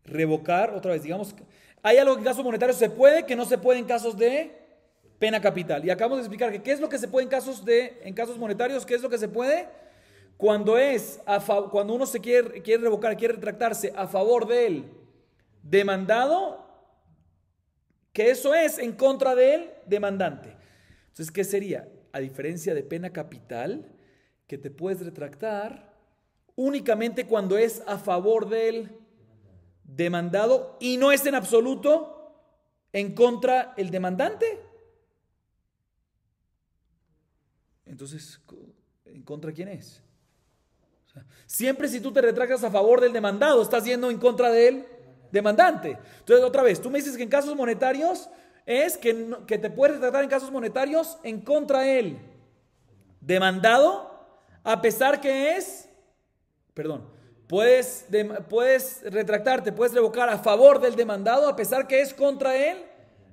revocar, otra vez, digamos, hay algo que en casos monetarios se puede, que no se puede en casos de pena capital. Y acabamos de explicar que qué es lo que se puede en casos monetarios, qué es lo que se puede cuando uno se quiere revocar, quiere retractarse a favor del demandado, que eso es en contra del demandante. Entonces, ¿qué sería? A diferencia de pena capital, que te puedes retractar únicamente cuando es a favor del demandado y no es en absoluto en contra el demandante. Entonces, ¿en contra quién es? O sea, siempre si tú te retractas a favor del demandado, estás yendo en contra del demandante. Entonces, otra vez, tú me dices que en casos monetarios es que te puedes retractar en casos monetarios en contra del demandado, a pesar que es, puedes retractarte, puedes revocar a favor del demandado, a pesar que es contra el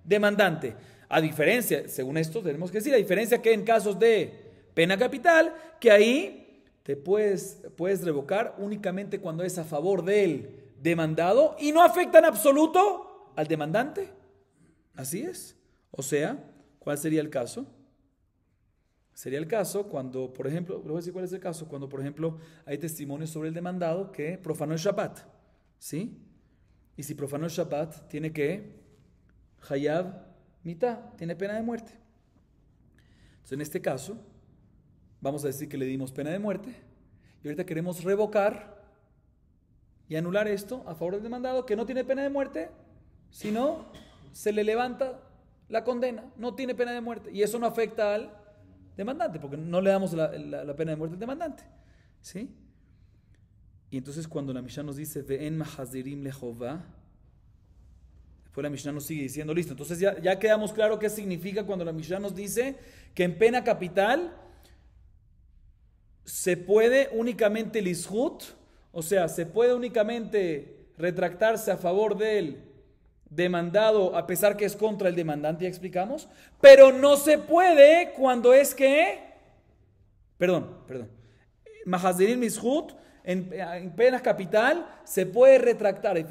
demandante. A diferencia, según esto, tenemos que decir, a diferencia que en casos de pena capital, que ahí te puedes revocar únicamente cuando es a favor del demandado y no afecta en absoluto al demandante. Así es. O sea, ¿cuál sería el caso? Sería el caso cuando, por ejemplo, le voy a decir cuál es el caso, cuando, por ejemplo, hay testimonios sobre el demandado que profanó el Shabbat, ¿sí? Y si profanó el Shabbat, tiene que Hayab mitad, tiene pena de muerte. Entonces, en este caso, vamos a decir que le dimos pena de muerte y ahorita queremos revocar y anular esto a favor del demandado que no tiene pena de muerte, sino se le levanta la condena, no tiene pena de muerte y eso no afecta al demandante porque no le damos la pena de muerte al demandante, ¿sí? Y entonces cuando la Mishnah nos dice Ve'en mahazirim lehová, después la Mishnah nos sigue diciendo, listo, entonces ya quedamos claro qué significa cuando la Mishnah nos dice que en pena capital se puede únicamente lishut, o sea, se puede únicamente retractarse a favor del demandado a pesar que es contra el demandante, ya explicamos, pero no se puede cuando es que, mahazirim lishut, en pena capital se puede retractar, en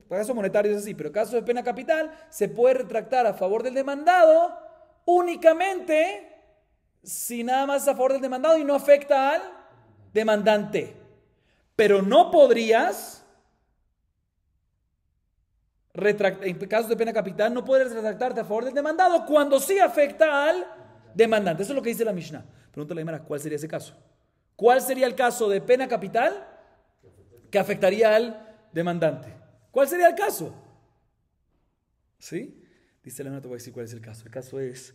caso monetario es así, pero en caso de pena capital se puede retractar a favor del demandado únicamente si nada más es a favor del demandado y no afecta al demandante. Pero no podrías en casos de pena capital no puedes retractarte a favor del demandado cuando sí afecta al demandante. Eso es lo que dice la Mishnah. Pregúntale a Mara, ¿cuál sería ese caso? ¿Cuál sería el caso de pena capital que afectaría al demandante? ¿Cuál sería el caso? ¿Sí? Dice la Mara, te voy a decir cuál es el caso. El caso es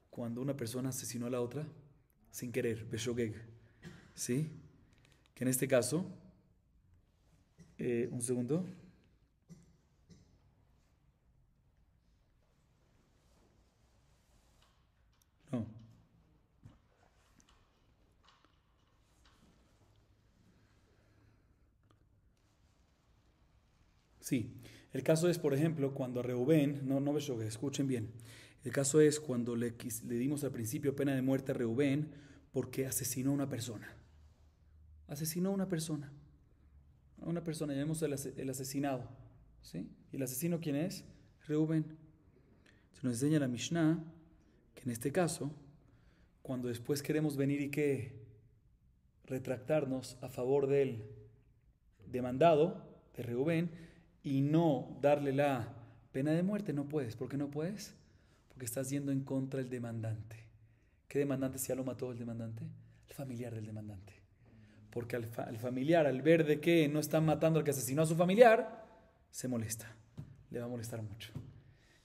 cuando una persona asesinó a la otra sin querer, beshogeg. ¿Sí? Que en este caso, un segundo. No. Sí, el caso es, por ejemplo, cuando a Reubén, no Beshogeg, escuchen bien. El caso es cuando le dimos al principio pena de muerte a Reubén porque asesinó a una persona. Asesinó a una persona. A una persona, llamemos el asesinado. ¿Sí? ¿Y el asesino quién es? Reubén. Se nos enseña la Mishnah que en este caso, cuando después queremos venir y que retractarnos a favor del demandado, de Reubén, y no darle la pena de muerte, no puedes. ¿Por qué no puedes? Porque estás yendo en contra del demandante. ¿Qué demandante si ya lo mató el demandante? El familiar del demandante. Porque al familiar, al ver de que no están matando al que asesinó a su familiar, se molesta. Le va a molestar mucho.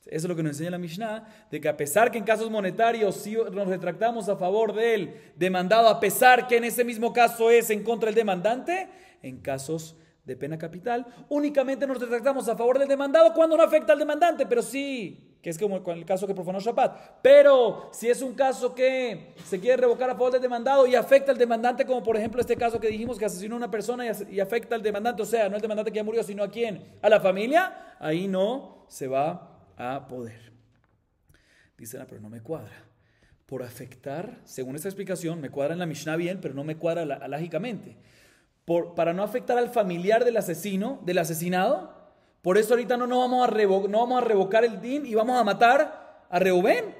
Eso es lo que nos enseña la Mishnah, de que a pesar que en casos monetarios sí nos retractamos a favor del demandado, a pesar que en ese mismo caso es en contra del demandante, en casos de pena capital, únicamente nos retractamos a favor del demandado cuando no afecta al demandante, pero sí Que es como con el caso que profanó Shabbat. Pero si es un caso que se quiere revocar a favor del demandado y afecta al demandante, como por ejemplo este caso que dijimos que asesinó a una persona y afecta al demandante, o sea, no el demandante que ya murió, sino a quién, a la familia, ahí no se va a poder. Dicen, pero no me cuadra. Por afectar, según esta explicación, me cuadra en la Mishnah bien, pero no me cuadra lógicamente. Para no afectar al familiar del asesino, del asesinado, por eso ahorita no vamos a revocar el din y vamos a matar a Reubén.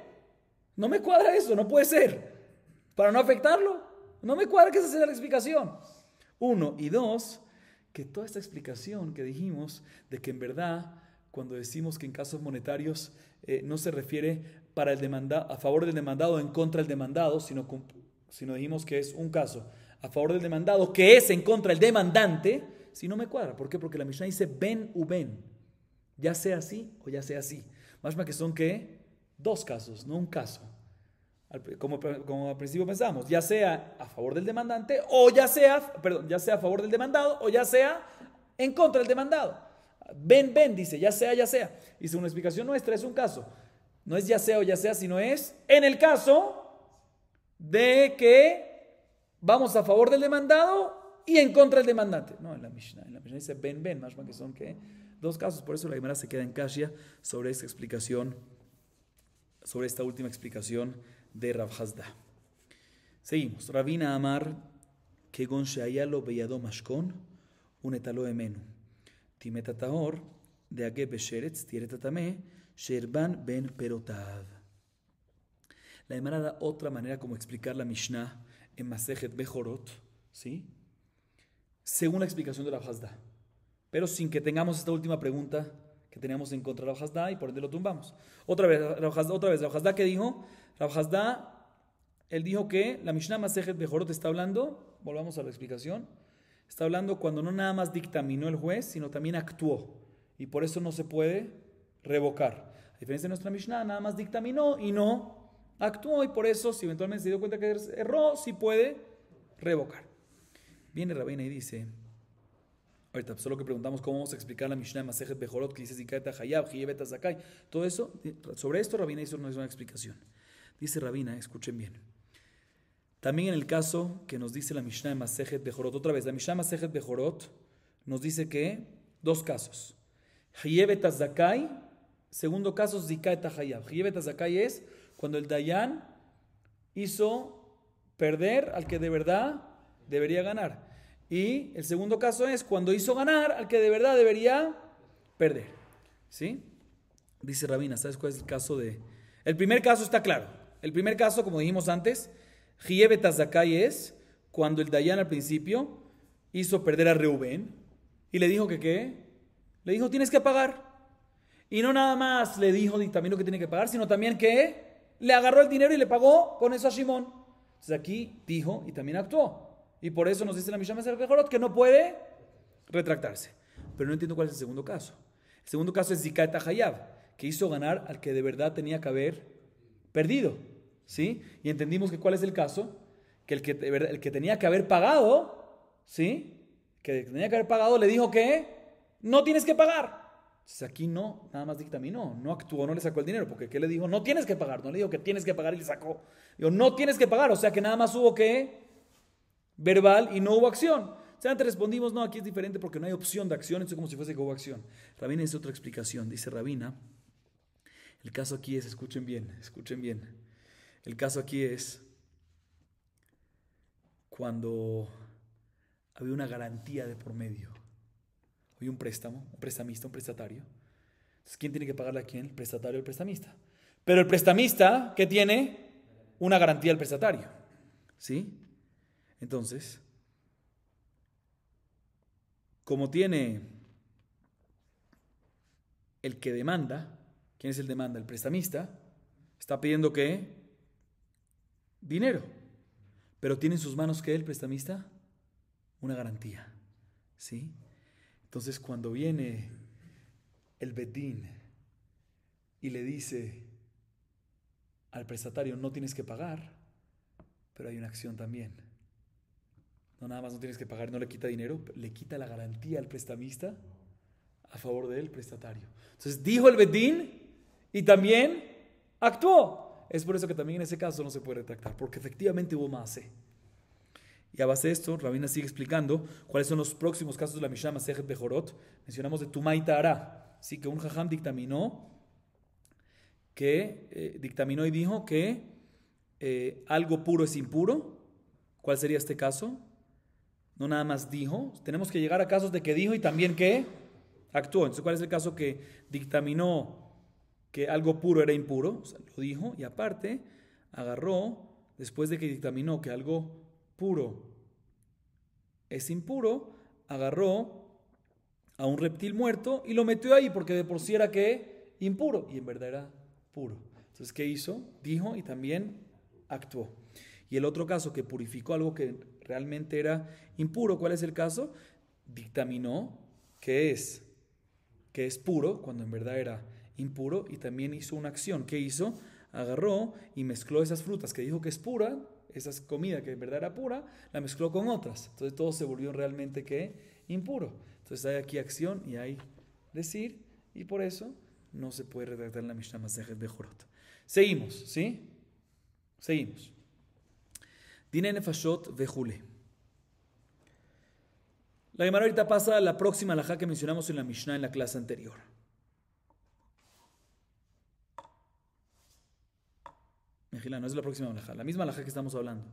No me cuadra eso, no puede ser. Para no afectarlo, no me cuadra que esa sea la explicación. Uno. Y dos, que toda esta explicación que dijimos de que en verdad, cuando decimos que en casos monetarios no se refiere para el a favor del demandado o en contra del demandado, sino dijimos que es un caso a favor del demandado que es en contra del demandante, si no me cuadra. ¿Por qué? Porque la Mishnah dice ben u ben, ya sea así o ya sea así. Más que son ¿qué? Dos casos, no un caso. Como al principio pensamos, ya sea a favor del demandante o ya sea a favor del demandado o ya sea en contra del demandado. Ben, dice, ya sea, ya sea. Y según la explicación nuestra es un caso. No es ya sea o ya sea, sino es en el caso de que vamos a favor del demandado y en contra del demandante. No, en la Mishnah dice ben, más que son ¿qué? Dos casos. Por eso la Gemara se queda en Kashia sobre esta explicación, sobre esta última explicación de Rav Hasda. Seguimos. Rabina Amar, Kegon Sheayalo Beyado Mashkon, Unetalo Emenu. Timeta Tahor, de Age Besheretz, Tieretatame, Sherban Ben Perotad. La Gemara da otra manera como explicar la Mishnah en Masejet Bejorot, ¿sí? Según la explicación de Rav Hasda, pero sin que tengamos esta última pregunta que teníamos en contra de Rav Hasda y por ende lo tumbamos. Otra vez, Rav Hasda, ¿qué dijo? Rav Hasda, él dijo que la Mishnah Masejet Bejorot está hablando, volvamos a la explicación, está hablando cuando no nada más dictaminó el juez, sino también actuó. Y por eso no se puede revocar. A diferencia de nuestra Mishnah, nada más dictaminó y no actuó. Y por eso, si eventualmente se dio cuenta que erró, sí puede revocar. Viene Rabbeinu y dice, ahorita solo que preguntamos cómo vamos a explicar la Mishnah de Masejet Bejorot, que dice Zikat Hayab, Hiyevet Zakai. Todo eso, sobre esto Rabbeinu hizo una explicación. Dice Rabbeinu, escuchen bien. También en el caso que nos dice la Mishnah de Masejet Bejorot, otra vez, la Mishnah de Masejet Bejorot nos dice que dos casos. Hiyevet Zakai, segundo caso, Zikat Hayab. Hiyevet Zakai es cuando el Dayan hizo perder al que de verdad debería ganar. Y el segundo caso es cuando hizo ganar al que de verdad debería perder. ¿Sí? Dice Rabina, ¿sabes cuál es el caso de...? El primer caso está claro. El primer caso, como dijimos antes, Hiyevet Zakai es cuando el Dayan al principio hizo perder a Reubén y le dijo que ¿qué? Le dijo, tienes que pagar. Y no nada más le dijo también lo que tiene que pagar, sino también que le agarró el dinero y le pagó con eso a Shimón. Entonces aquí dijo y también actuó. Y por eso nos dice la Mishnah Masejet Bejorot que no puede retractarse. Pero no entiendo cuál es el segundo caso. El segundo caso es Zikat Hayab, que hizo ganar al que de verdad tenía que haber perdido. ¿Sí? Y entendimos que cuál es el caso, que el que tenía que haber pagado, ¿sí? Que tenía que haber pagado le dijo que no tienes que pagar. Entonces aquí no, nada más dictaminó, no actuó, no le sacó el dinero, porque ¿qué le dijo? No tienes que pagar, no le dijo que tienes que pagar y le sacó. Dijo, no tienes que pagar, o sea que nada más hubo que verbal y no hubo acción. O sea, antes respondimos, no, aquí es diferente porque no hay opción de acción, esto es como si fuese que hubo acción. Rabina dice otra explicación, dice Rabina, el caso aquí es, escuchen bien, el caso aquí es cuando había una garantía de por medio. Había un préstamo, un prestamista, un prestatario. Entonces, ¿quién tiene que pagarle a quién? El prestatario o el prestamista. Pero el prestamista, ¿qué tiene? Una garantía al prestatario. ¿Sí? Entonces, como tiene el que demanda, ¿quién es el demanda? El prestamista, está pidiendo ¿qué? Dinero. Pero tiene en sus manos ¿qué? El prestamista, una garantía. ¿Sí? Entonces cuando viene el Bedín y le dice al prestatario no tienes que pagar, pero hay una acción también. No nada más no tienes que pagar, no le quita dinero, le quita la garantía al prestamista a favor del prestatario. Entonces dijo el Bedín y también actuó. Es por eso que también en ese caso no se puede retractar, porque efectivamente hubo maaseh. Y a base de esto, Rabina sigue explicando cuáles son los próximos casos de la Mishnah Masejet Bejorot. Mencionamos de Tumá y Tahara. Sí, que un jajam dictaminó y dijo que algo puro es impuro. ¿Cuál sería este caso? No nada más dijo. Tenemos que llegar a casos de que dijo y también que actuó. Entonces, ¿cuál es el caso que dictaminó que algo puro era impuro? O sea, lo dijo y aparte agarró, después de que dictaminó que algo puro es impuro, agarró a un reptil muerto y lo metió ahí porque de por sí era que impuro y en verdad era puro. Entonces, ¿qué hizo? Dijo y también actuó. Y el otro caso que purificó algo que realmente era impuro, ¿cuál es el caso? Dictaminó que es puro cuando en verdad era impuro y también hizo una acción. ¿Qué hizo? Agarró y mezcló esas frutas que dijo que es pura, esa comida que en verdad era pura, la mezcló con otras. Entonces todo se volvió realmente que impuro. Entonces hay aquí acción y hay decir, y por eso no se puede retractar en la Mishnah Masejet Bejorot. Seguimos, ¿sí? Seguimos. Dine nefashot vejule. La Gemara ahorita pasa a la próxima halajá que mencionamos en la Mishnah en la clase anterior. Mejila, no es la próxima halajá, la misma halajá que estamos hablando.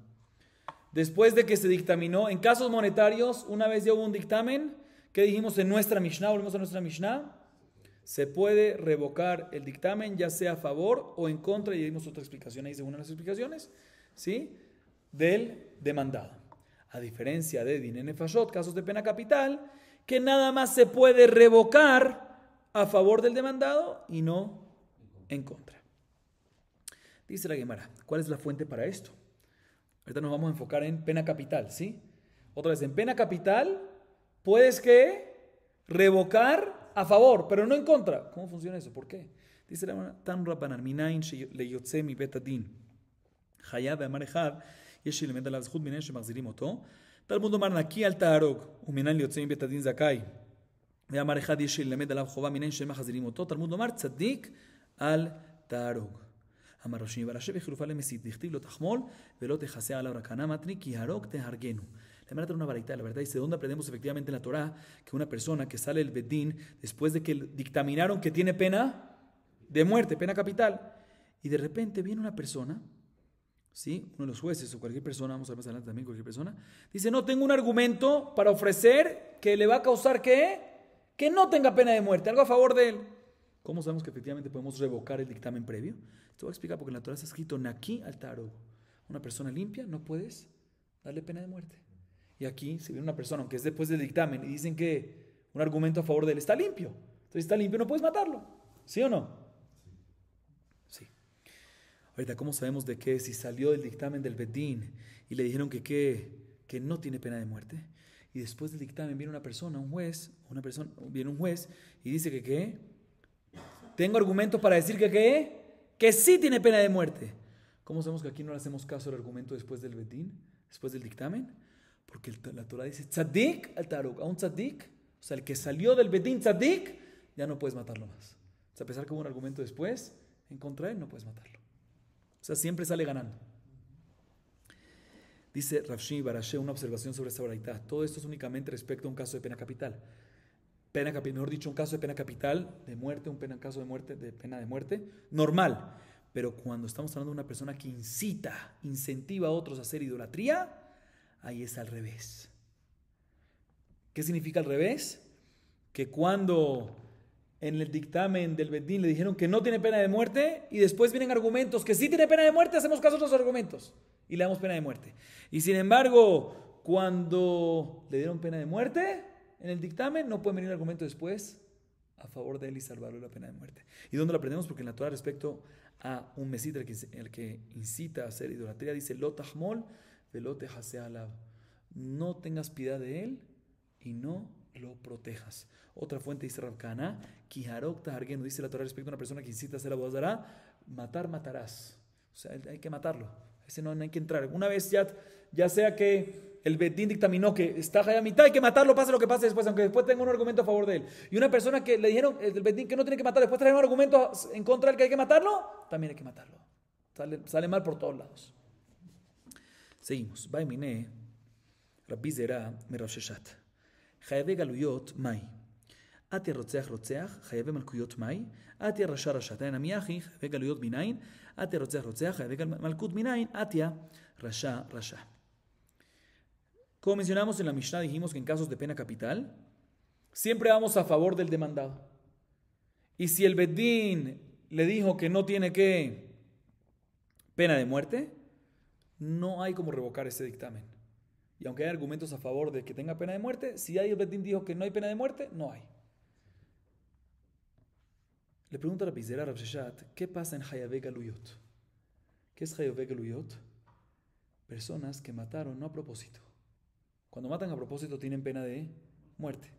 Después de que se dictaminó, en casos monetarios, una vez ya hubo un dictamen, ¿qué dijimos en nuestra Mishnah? Volvemos a nuestra Mishnah. Se puede revocar el dictamen, ya sea a favor o en contra, y dimos otra explicación ahí según las explicaciones, ¿sí? Del demandado. A diferencia de Dine Nefashot, casos de pena capital, que nada más se puede revocar a favor del demandado y no en contra. Dice la Gemara, ¿cuál es la fuente para esto? Ahorita nos vamos a enfocar en pena capital, ¿sí? Otra vez, en pena capital puedes que revocar a favor, pero no en contra. ¿Cómo funciona eso? ¿Por qué? Dice la Gemara, Tan Rabbanan minayin leyotze mi betadin. Hayab amar echad, יש ללמד עליו זכות מינין שמחזירים אותו. תלמוד אומר נקי אל תהרוג, ומינין ליוצא מבית הדין זכאי. ואמר אחד יש ללמד עליו חובה מינין שמחזירים אותו. תלמוד אומר צדיק אל תהרוג. אמר רב שמעי בר אשי וחילופה למסית, דכתיב לא תחמול ולא תכסה עליו רקנה מתני, כי הרוג תהרגנו. La verdad es una baraita, la verdad dice, ¿dónde aprendemos efectivamente en la Torah que una persona que sale del bedín después de que dictaminaron que tiene pena de muerte, pena capital, y de repente viene una persona, ¿sí? Uno de los jueces o cualquier persona, vamos a ver más adelante también cualquier persona, dice, no, tengo un argumento para ofrecer que le va a causar que no tenga pena de muerte, algo a favor de él. ¿Cómo sabemos que efectivamente podemos revocar el dictamen previo? Te voy a explicar porque en la Torah está escrito, Naki al Tarog. Una persona limpia no puedes darle pena de muerte. Y aquí, si viene una persona, aunque es después del dictamen, y dicen que un argumento a favor de él está limpio, entonces está limpio, no puedes matarlo. ¿Sí o no? Sí. Ahorita, ¿cómo sabemos de que si salió del dictamen del Bedín y le dijeron que no tiene pena de muerte? Y después del dictamen viene una persona, un juez, viene un juez y dice que tengo argumentos para decir que sí tiene pena de muerte. ¿Cómo sabemos que aquí no le hacemos caso al argumento después del Bedín, después del dictamen? Porque la Torah dice tzadik al taruk, a un tzadik, o sea, el que salió del Bedín tzadik, ya no puedes matarlo más. O sea, a pesar que hubo un argumento después, en contra de él no puedes matarlo. O sea, siempre sale ganando. Dice Rav Shimi bar Ashi una observación sobre esta baraita. Todo esto es únicamente respecto a un caso de pena capital. Mejor dicho, un caso de pena capital, de muerte, caso de muerte, de pena de muerte, normal. Pero cuando estamos hablando de una persona que incentiva a otros a hacer idolatría, ahí es al revés. ¿Qué significa al revés? Que cuando en el dictamen del Bedín le dijeron que no tiene pena de muerte y después vienen argumentos que sí tiene pena de muerte, hacemos caso a los argumentos y le damos pena de muerte. Y sin embargo, cuando le dieron pena de muerte en el dictamen, no puede venir argumento después a favor de él y salvarle la pena de muerte. ¿Y dónde lo aprendemos? Porque en la Torah respecto a un mesita, el que incita a hacer idolatría, dice lo tahmol velo tehase alav. No tengas piedad de él y no lo protejas. Otra fuente dice Rav Kahana, kiharok tahargenu, dice la Torah respecto a una persona que incita a hacer abodazará, matarás. O sea, hay que matarlo. Ese no hay que entrar. Una vez ya sea que el Bedín dictaminó que está a mitad, hay que matarlo, pase lo que pase después, aunque después tenga un argumento a favor de él. Y una persona que le dijeron, el Bedín que no tiene que matar, después trae un argumento en contra del que hay que matarlo, también hay que matarlo. Sale mal por todos lados. Seguimos. Baimine, Rabbi Zera, Merasheshat. Chayave galuyot, mai. Atia rotzeach rotzeach, chayave malkuyot, mai. Atia rasha rasha. Tayan amiachi, chayave galuyot minain. Atia rotzeach rotzeach, chayave malkut minain. Atia rasha rasha. Como mencionamos en la Mishnah, dijimos que en casos de pena capital, siempre vamos a favor del demandado. Y si el Bedín le dijo que no tiene que pena de muerte, no hay como revocar ese dictamen. Y aunque hay argumentos a favor de que tenga pena de muerte, si el Bedín dijo que no hay pena de muerte, no hay. Le pregunta a la Pizera a Rav Sheshat, ¿qué pasa en Hayave Galuyot? ¿Qué es Hayave Galuyot? Personas que mataron no a propósito. Cuando matan a propósito tienen pena de muerte.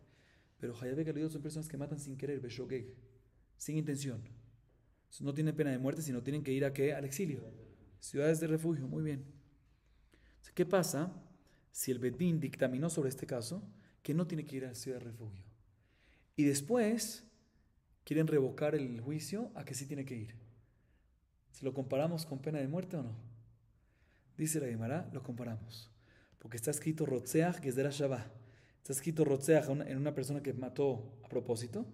Pero Hayave Galuyot son personas que matan sin querer, beshogeg, sin intención. Entonces, no tienen pena de muerte, sino tienen que ir a ¿qué? Al exilio. Ciudades de refugio, muy bien. Entonces, ¿qué pasa si el Bedín dictaminó sobre este caso que no tiene que ir a la ciudad de refugio? Y después quieren revocar el juicio a que sí tiene que ir. ¿Si lo comparamos con pena de muerte o no? Dice la Gemara, lo comparamos. Porque está escrito Rotzeach Gezerah Shavah. Está escrito Rotzeach en una persona que mató a propósito.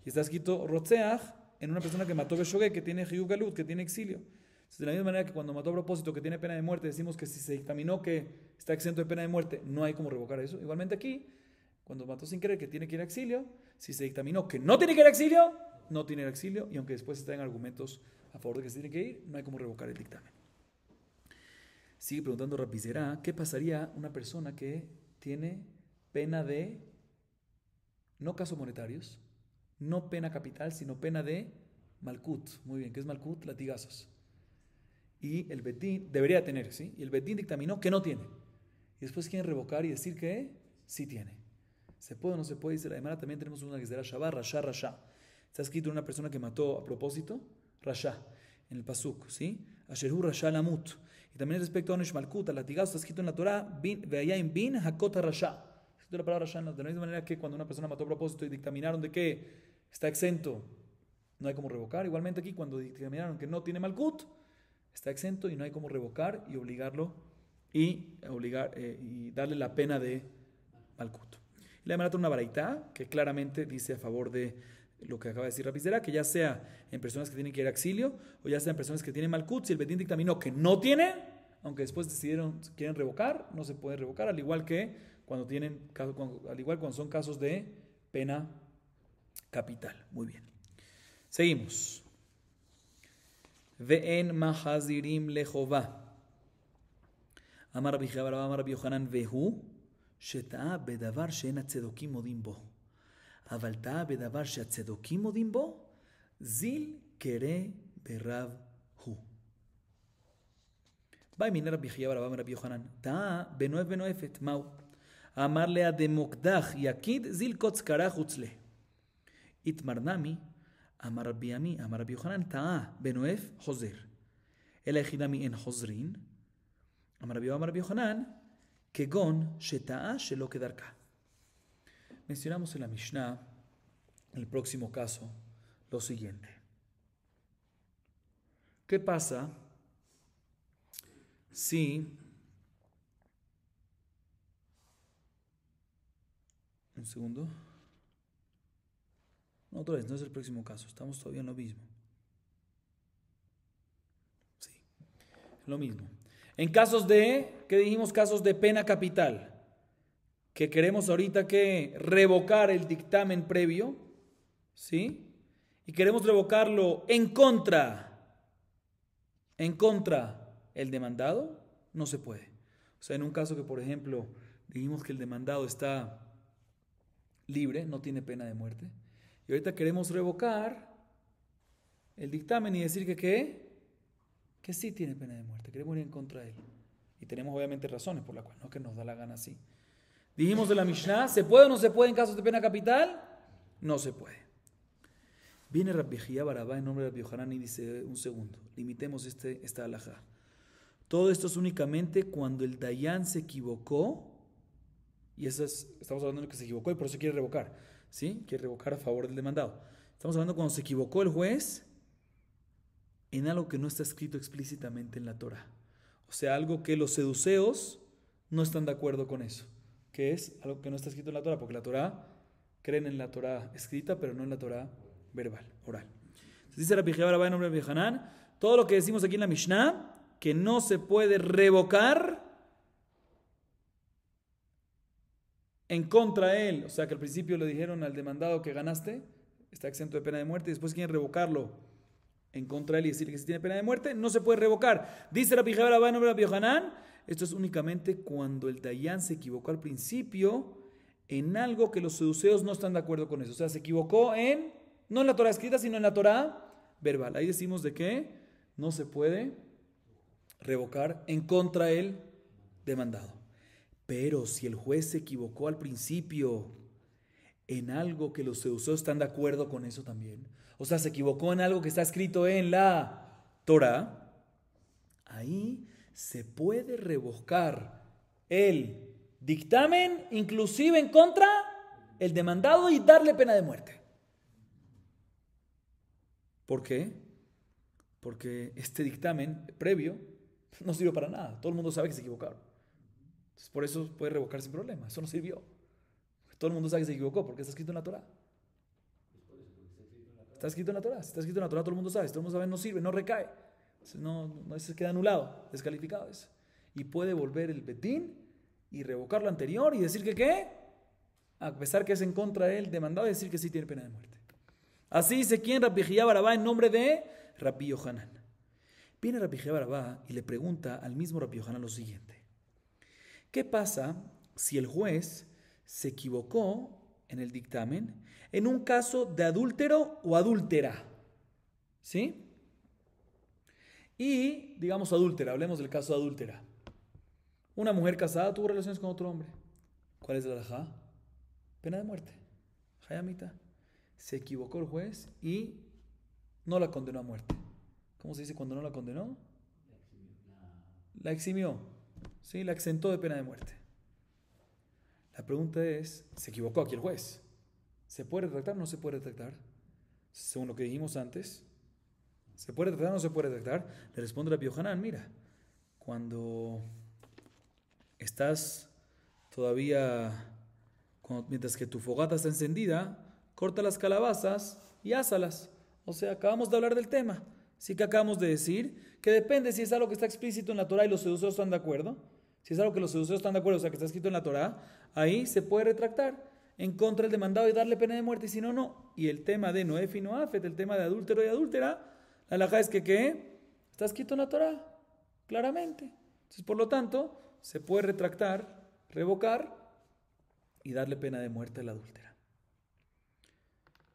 Y está escrito Rotzeach en una persona que mató Beshogeg, que tiene Hiyuv Galut, que tiene exilio. Entonces, de la misma manera que cuando mató a propósito, que tiene pena de muerte, decimos que si se dictaminó que está exento de pena de muerte, no hay como revocar eso. Igualmente aquí, cuando mató sin querer que tiene que ir a exilio, si se dictaminó que no tiene que ir a exilio, no tiene que ir a exilio. Y aunque después se tengan argumentos a favor de que se tiene que ir, no hay como revocar el dictamen. Sigue preguntando Rabbi Zera, ¿qué pasaría una persona que tiene pena de, no casos monetarios, no pena capital, sino pena de malkut? Muy bien, ¿qué es malkut? Latigazos. Y el Bedín debería tener, ¿sí? Y el Bedín dictaminó que no tiene. Y después quieren revocar y decir que sí tiene. ¿Se puede o no se puede? Dice la Gemara, también tenemos una que será Shabbat, Rasha, Rasha. Está escrito en una persona que mató a propósito, Rasha, en el Pasuk, ¿sí? Asherhu Rasha Lamut. Y también respecto a Onesh Malkut, al latigazo, está escrito en la Torah, Ve'ayim bin Hakota Rasha. Escrito la palabra Rasha, de la misma manera que cuando una persona mató a propósito y dictaminaron de que está exento, no hay como revocar. Igualmente aquí, cuando dictaminaron que no tiene Malkut, está exento y no hay como revocar y obligarlo y darle la pena de Malkut. Y la Gemara trae una baraitá que claramente dice a favor de lo que acaba de decir Rabbi Zera, que ya sea en personas que tienen que ir a exilio o ya sea en personas que tienen Malkut, si el Bedín dictaminó que no tiene, aunque después quieren revocar, no se puede revocar, al igual que cuando son casos de pena capital. Muy bien. Seguimos. Ve'en mahazirim lejova. Amar Rabbi Jabara, Amar Rabbi Yohanan, vehu sheta'a bedavar she'en atzedokim modim bo. אבל טעה בדבר שהצדוקים מודים בו, זיל קרא ברב הוא. באי מן רבי חייא ורבא מרבי יוחנן, טעה בנואף בנואפת, מהו? אמר לה דמוקדח יקיד, זיל קוץ קרא חוץ לה. איתמר נמי, אמר רבי עמי, אמר רבי יוחנן, טעה בנואף חוזר. אלא יחידה מאין חוזרין, אמר רבי יוחנן, כגון שטעה שלא כדרכה. Mencionamos en la Mishnah, en el próximo caso, lo siguiente. ¿Qué pasa si... Un segundo. No, otra vez, no es el próximo caso. Estamos todavía en lo mismo. Sí, lo mismo. En casos de, ¿qué dijimos? Casos de pena capital. Que queremos ahorita que revocar el dictamen previo, ¿sí? Y queremos revocarlo en contra el demandado, no se puede. O sea, en un caso que, por ejemplo, dijimos que el demandado está libre, no tiene pena de muerte, y ahorita queremos revocar el dictamen y decir que sí tiene pena de muerte, queremos ir en contra de él. Y tenemos obviamente razones por las cuales no que nos da la gana así. Dijimos de la Mishnah, ¿se puede o no se puede en casos de pena capital? No se puede. Viene Rabbi Ejía Barabá en nombre de Rabbi Yohanan y dice, un segundo, limitemos esta halajá. Todo esto es únicamente cuando el Dayan se equivocó, y estamos hablando de que se equivocó y por eso quiere revocar, ¿sí? Quiere revocar a favor del demandado. Estamos hablando cuando se equivocó el juez en algo que no está escrito explícitamente en la Torah. O sea, algo que los seduceos no están de acuerdo con eso, que es algo que no está escrito en la Torah, porque la Torah creen en la Torah escrita, pero no en la Torah verbal, oral. Dice Rabbi Jehá bar Abba en nombre de Rabbi Hanan, todo lo que decimos aquí en la Mishnah, que no se puede revocar en contra de él, o sea que al principio le dijeron al demandado que ganaste, está exento de pena de muerte, y después quieren revocarlo en contra de él y decirle que si tiene pena de muerte, no se puede revocar. Dice Rabbi Jehá bar Abba en nombre de Rabbi Hanan, esto es únicamente cuando el Dayan se equivocó al principio en algo que los seduceos no están de acuerdo con eso. O sea, se equivocó no en la Torah escrita, sino en la Torah verbal. Ahí decimos de que no se puede revocar en contra del demandado. Pero si el juez se equivocó al principio en algo que los seduceos están de acuerdo con eso también, o sea, se equivocó en algo que está escrito en la Torah, ahí se puede revocar el dictamen, inclusive en contra el demandado, y darle pena de muerte. ¿Por qué? Porque este dictamen previo no sirvió para nada. Todo el mundo sabe que se equivocaron. Entonces, por eso puede revocar sin problema. Eso no sirvió. Todo el mundo sabe que se equivocó porque está escrito en la Torah. Está escrito en la Torah. Si está escrito en la Torah, todo el mundo sabe. Si todo el mundo sabe, no sirve, no recae. No se queda anulado, descalificado eso. Y puede volver el betín y revocar lo anterior y decir que ¿qué? A pesar que es en contra de él demandado, decir que sí tiene pena de muerte. Así dice quien Rabbi Jehá bar Abba en nombre de Rabbi Yohanan. Viene Rabbi Jehá bar Abba y le pregunta al mismo Rabbi Yohanan lo siguiente: ¿qué pasa si el juez se equivocó en el dictamen en un caso de adúltero o adúltera? ¿Sí? Y, digamos adúltera, hablemos del caso de adúltera. Una mujer casada tuvo relaciones con otro hombre. ¿Cuál es la halajá? Pena de muerte. Hayamita. Se equivocó el juez y no la condenó a muerte. ¿Cómo se dice cuando no la condenó? La eximió. ¿Sí? La exentó de pena de muerte. La pregunta es, ¿se equivocó aquí el juez? ¿Se puede retractar o no se puede retractar? Según lo que dijimos antes, ¿se puede retractar o no se puede retractar? Le responde Rabbi Yohanan, mira, cuando estás todavía, mientras que tu fogata está encendida, corta las calabazas y ásalas. O sea, acabamos de hablar del tema. Sí que acabamos de decir que depende si es algo que está explícito en la Torah y los seduceos están de acuerdo. Si es algo que los seduceos están de acuerdo, o sea, que está escrito en la Torah, ahí se puede retractar en contra del demandado y darle pena de muerte, y si no, no. Y el tema de Noef y Noafet, el tema de adúltero y adúltera, la halajá es que ¿qué? Está escrito en la Torah, claramente. Entonces, por lo tanto, se puede retractar, revocar y darle pena de muerte a la adúltera.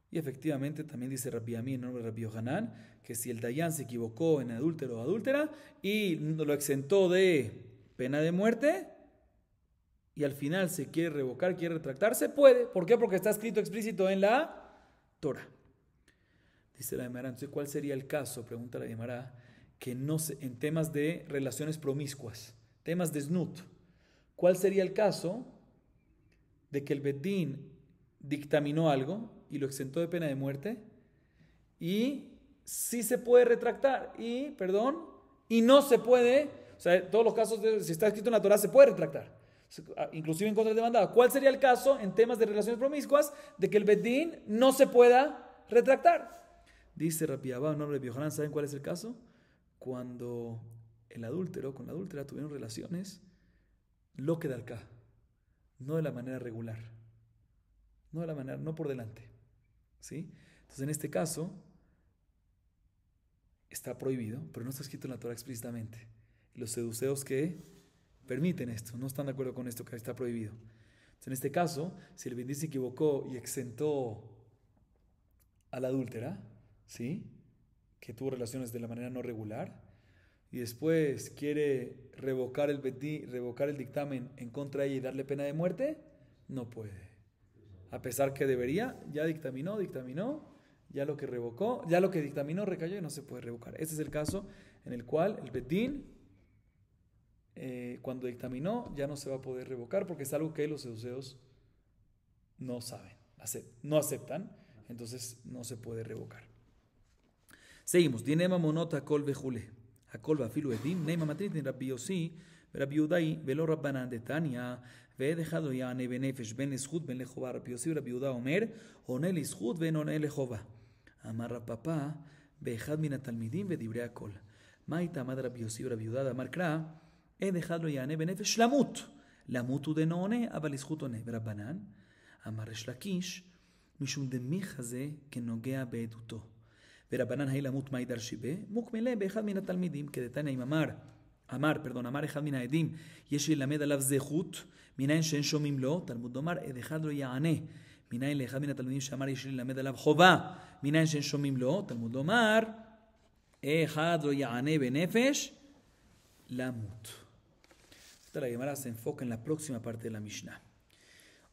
Y efectivamente también dice Rabbi Ami en nombre de Rabbi Yohanan que si el Dayan se equivocó en adúltero o adúltera y lo exentó de pena de muerte y al final se quiere revocar, quiere retractar, se puede. ¿Por qué? Porque está escrito explícito en la Torah. Dice la Gemara, entonces ¿cuál sería el caso? Pregunta la Gemara, que no se, en temas de relaciones promiscuas, temas de snut, ¿cuál sería el caso de que el Bedín dictaminó algo y lo exentó de pena de muerte y sí se puede retractar y no se puede, o sea, en todos los casos si está escrito en la Torah se puede retractar, inclusive en contra del demandado? ¿Cuál sería el caso en temas de relaciones promiscuas de que el Bedín no se pueda retractar? Dice Rabbi Abba en nombre de Yohanan, ¿saben cuál es el caso? Cuando el adúltero con la adúltera tuvieron relaciones lo que da acá, no de la manera regular, no por delante, ¿sí? Entonces en este caso está prohibido, pero no está escrito en la Torah explícitamente. Los seduceos que permiten esto, no están de acuerdo con esto que está prohibido. Entonces en este caso, si el Bedín se equivocó y exentó a la adúltera, ¿sí?, que tuvo relaciones de la manera no regular, y después quiere revocar el dictamen en contra de ella y darle pena de muerte, no puede. A pesar que debería, ya dictaminó, ya lo que revocó, ya lo que dictaminó recayó y no se puede revocar. Este es el caso en el cual el Bedín cuando dictaminó, ya no se va a poder revocar porque es algo que los saduceos no saben, no aceptan, entonces no se puede revocar. Seguimos. Dinema monota kol vejule. Akol vafilu edim. Neima matrit ni Rabbi Yossi. Rabbi Yudai velo Rabbanan de Tania. Ve dejado ya ne benefesh ben leshut ben lejova. Rabbi Yossi Rabbi Yuda Omer. One leshut ben one lejova. Amar Papa. Beejad min atalmidim ve dibre akol. Maita amad Rabbi Yossi Rabbi Yuda Amar Kra. He dejado ya ne benefesh lamut. Lamutu de no one. Aval leshut one. Rabbanan. Amar Resh Lakish. Mishum de michaze que nogea beeduto. ורבנן הילה מות מאי דרשיבה, מוקמלה באחד מן התלמידים, כדתניא אם אמר אחד מן העדים, יש ללמד עליו זכות, מניין שאין שומעים לו, תלמוד לומר, עד אחד לא יענה, מניין לאחד מן התלמידים שאמר יש ללמד עליו חובה, מניין שאין שומעים לו, תלמוד לומר, אחד לא יענה בנפש, למות. Esta la Gemara se enfoca en la próxima parte de la Mishnah.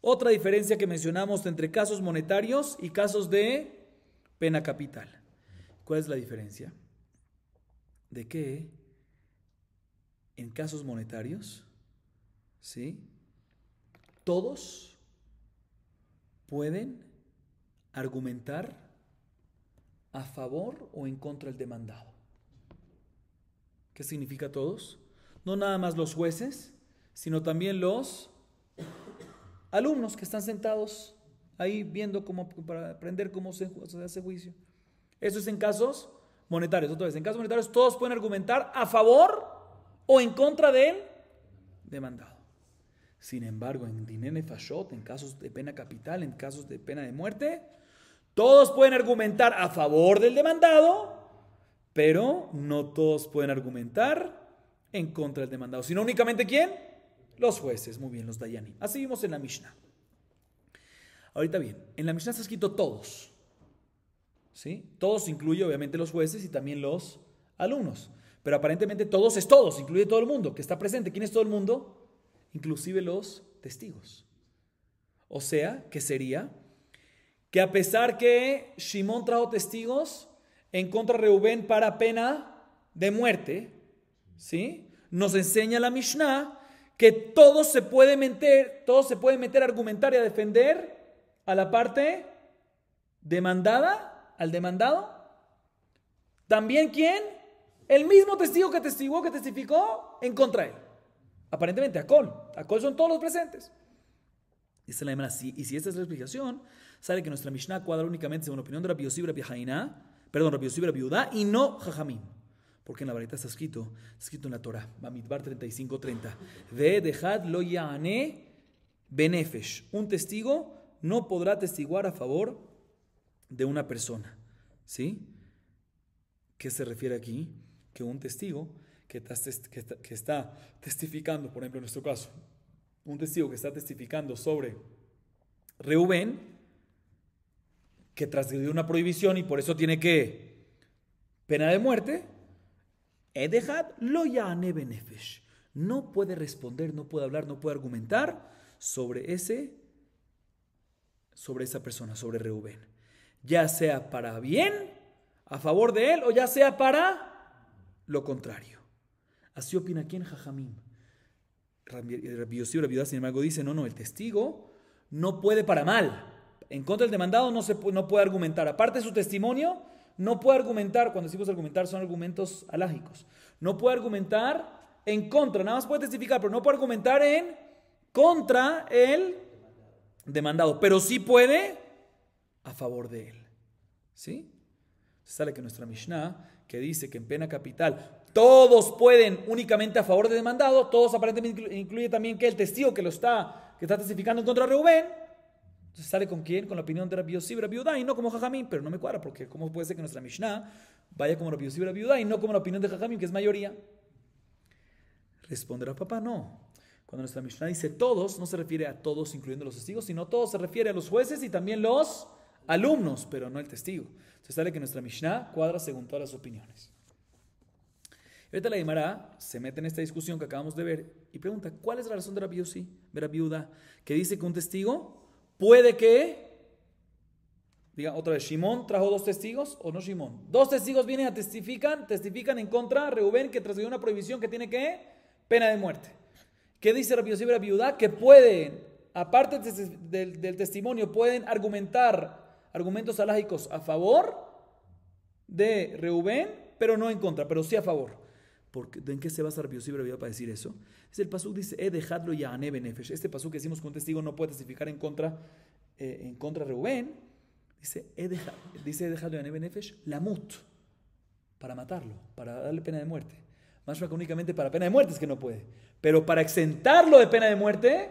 Otra diferencia que mencionamos entre casos monetarios y casos de pena capital. ¿Cuál es la diferencia? De que en casos monetarios, ¿sí?, todos pueden argumentar a favor o en contra del demandado. ¿Qué significa todos? No nada más los jueces, sino también los alumnos que están sentados ahí viendo cómo, para aprender cómo se hace juicio. Eso es en casos monetarios. Otra vez, en casos monetarios todos pueden argumentar a favor o en contra del demandado. Sin embargo, en Dinei Nefashot, en casos de pena capital, en casos de pena de muerte, todos pueden argumentar a favor del demandado, pero no todos pueden argumentar en contra del demandado, sino únicamente ¿quién? Los jueces, muy bien, los Dayanim. Así vimos en la Mishnah. Ahorita bien, en la Mishnah está escrito todos. ¿Sí? Todos incluye obviamente los jueces y también los alumnos. Pero aparentemente todos es todos, incluye todo el mundo que está presente. ¿Quién es todo el mundo? Inclusive los testigos. O sea, que sería que a pesar que Shimón trajo testigos en contra de Reubén para pena de muerte, ¿sí?, nos enseña la Mishnah que todos se pueden meter a argumentar y a defender a la parte demandada, al demandado. También ¿quién? El mismo testigo que testificó en contra de él. Aparentemente Akol son todos los presentes. Dice la Gemara, y si esta es la explicación, sale que nuestra Mishnah cuadra únicamente según la opinión de Rabbi Yossi Rabbi Yehuda y no Jajamim. Porque en la varita está escrito en la Torah, Bamidbar 35:30. Ve dejad lo ya'ane benefesh. Un testigo no podrá testiguar a favor de una persona. ¿Sí? ¿Qué se refiere aquí? Que un testigo que está testificando, por ejemplo en nuestro caso, un testigo que está testificando sobre Reubén, que transgredió una prohibición y por eso tiene que pena de muerte, Edehad lo ya'ane benefesh. No puede responder, no puede hablar, no puede argumentar sobre esa persona, sobre Reubén. Ya sea para bien, a favor de él, o ya sea para lo contrario. Así opina quién, Jajamim. Rabbi Yossi Rabbi Yehuda, sin embargo, dice, no, el testigo no puede para mal. En contra del demandado no puede argumentar. Aparte de su testimonio, no puede argumentar. Cuando decimos argumentar son argumentos alágicos. No puede argumentar en contra, nada más puede testificar, pero no puede argumentar en contra el demandado. Pero sí puede a favor de él. ¿Sí? Sale que nuestra Mishnah, que dice que en pena capital todos pueden únicamente a favor del demandado, todos aparentemente incluye también que el testigo que está testificando en contra de Reubén. Entonces sale con quién, con la opinión de Rabbi Yossi Rabbi Yehuda y no como Jajamim, pero no me cuadra porque cómo puede ser que nuestra Mishnah vaya como Rabbi Yossi Rabbi Yehuda y no como la opinión de Jajamim, que es mayoría. Responderá papá, no. Cuando nuestra Mishnah dice todos, no se refiere a todos incluyendo los testigos, sino todos se refiere a los jueces y también los alumnos, pero no el testigo. Entonces sale que nuestra Mishnah cuadra según todas las opiniones. Y ahorita la Gemara se mete en esta discusión que acabamos de ver y pregunta, ¿cuál es la razón de Rabbi Yossi, de Rabbi Yehuda, que dice que un testigo puede que, diga otra vez, Shimón trajo 2 testigos o no Shimón? 2 testigos vienen a testifican en contra de Reubén que transgredió una prohibición que tiene que pena de muerte. ¿Qué dice Rabbi Yossi y Rabbi Yehudá? Que pueden, aparte del testimonio, pueden argumentar argumentos alágicos a favor de Reubén, pero no en contra, pero sí a favor. ¿En qué se basa Rabbi Yossi y Rabbi Yehudá para decir eso? El pasuk dice, dejadlo ya'ane benefesh. Este pasuk que decimos que un testigo no puede testificar en contra de Reubén, dice, dejadlo ya'ane benefesh, lamut, para matarlo, para darle pena de muerte. Más que únicamente para pena de muerte es que no puede. Pero para exentarlo de pena de muerte,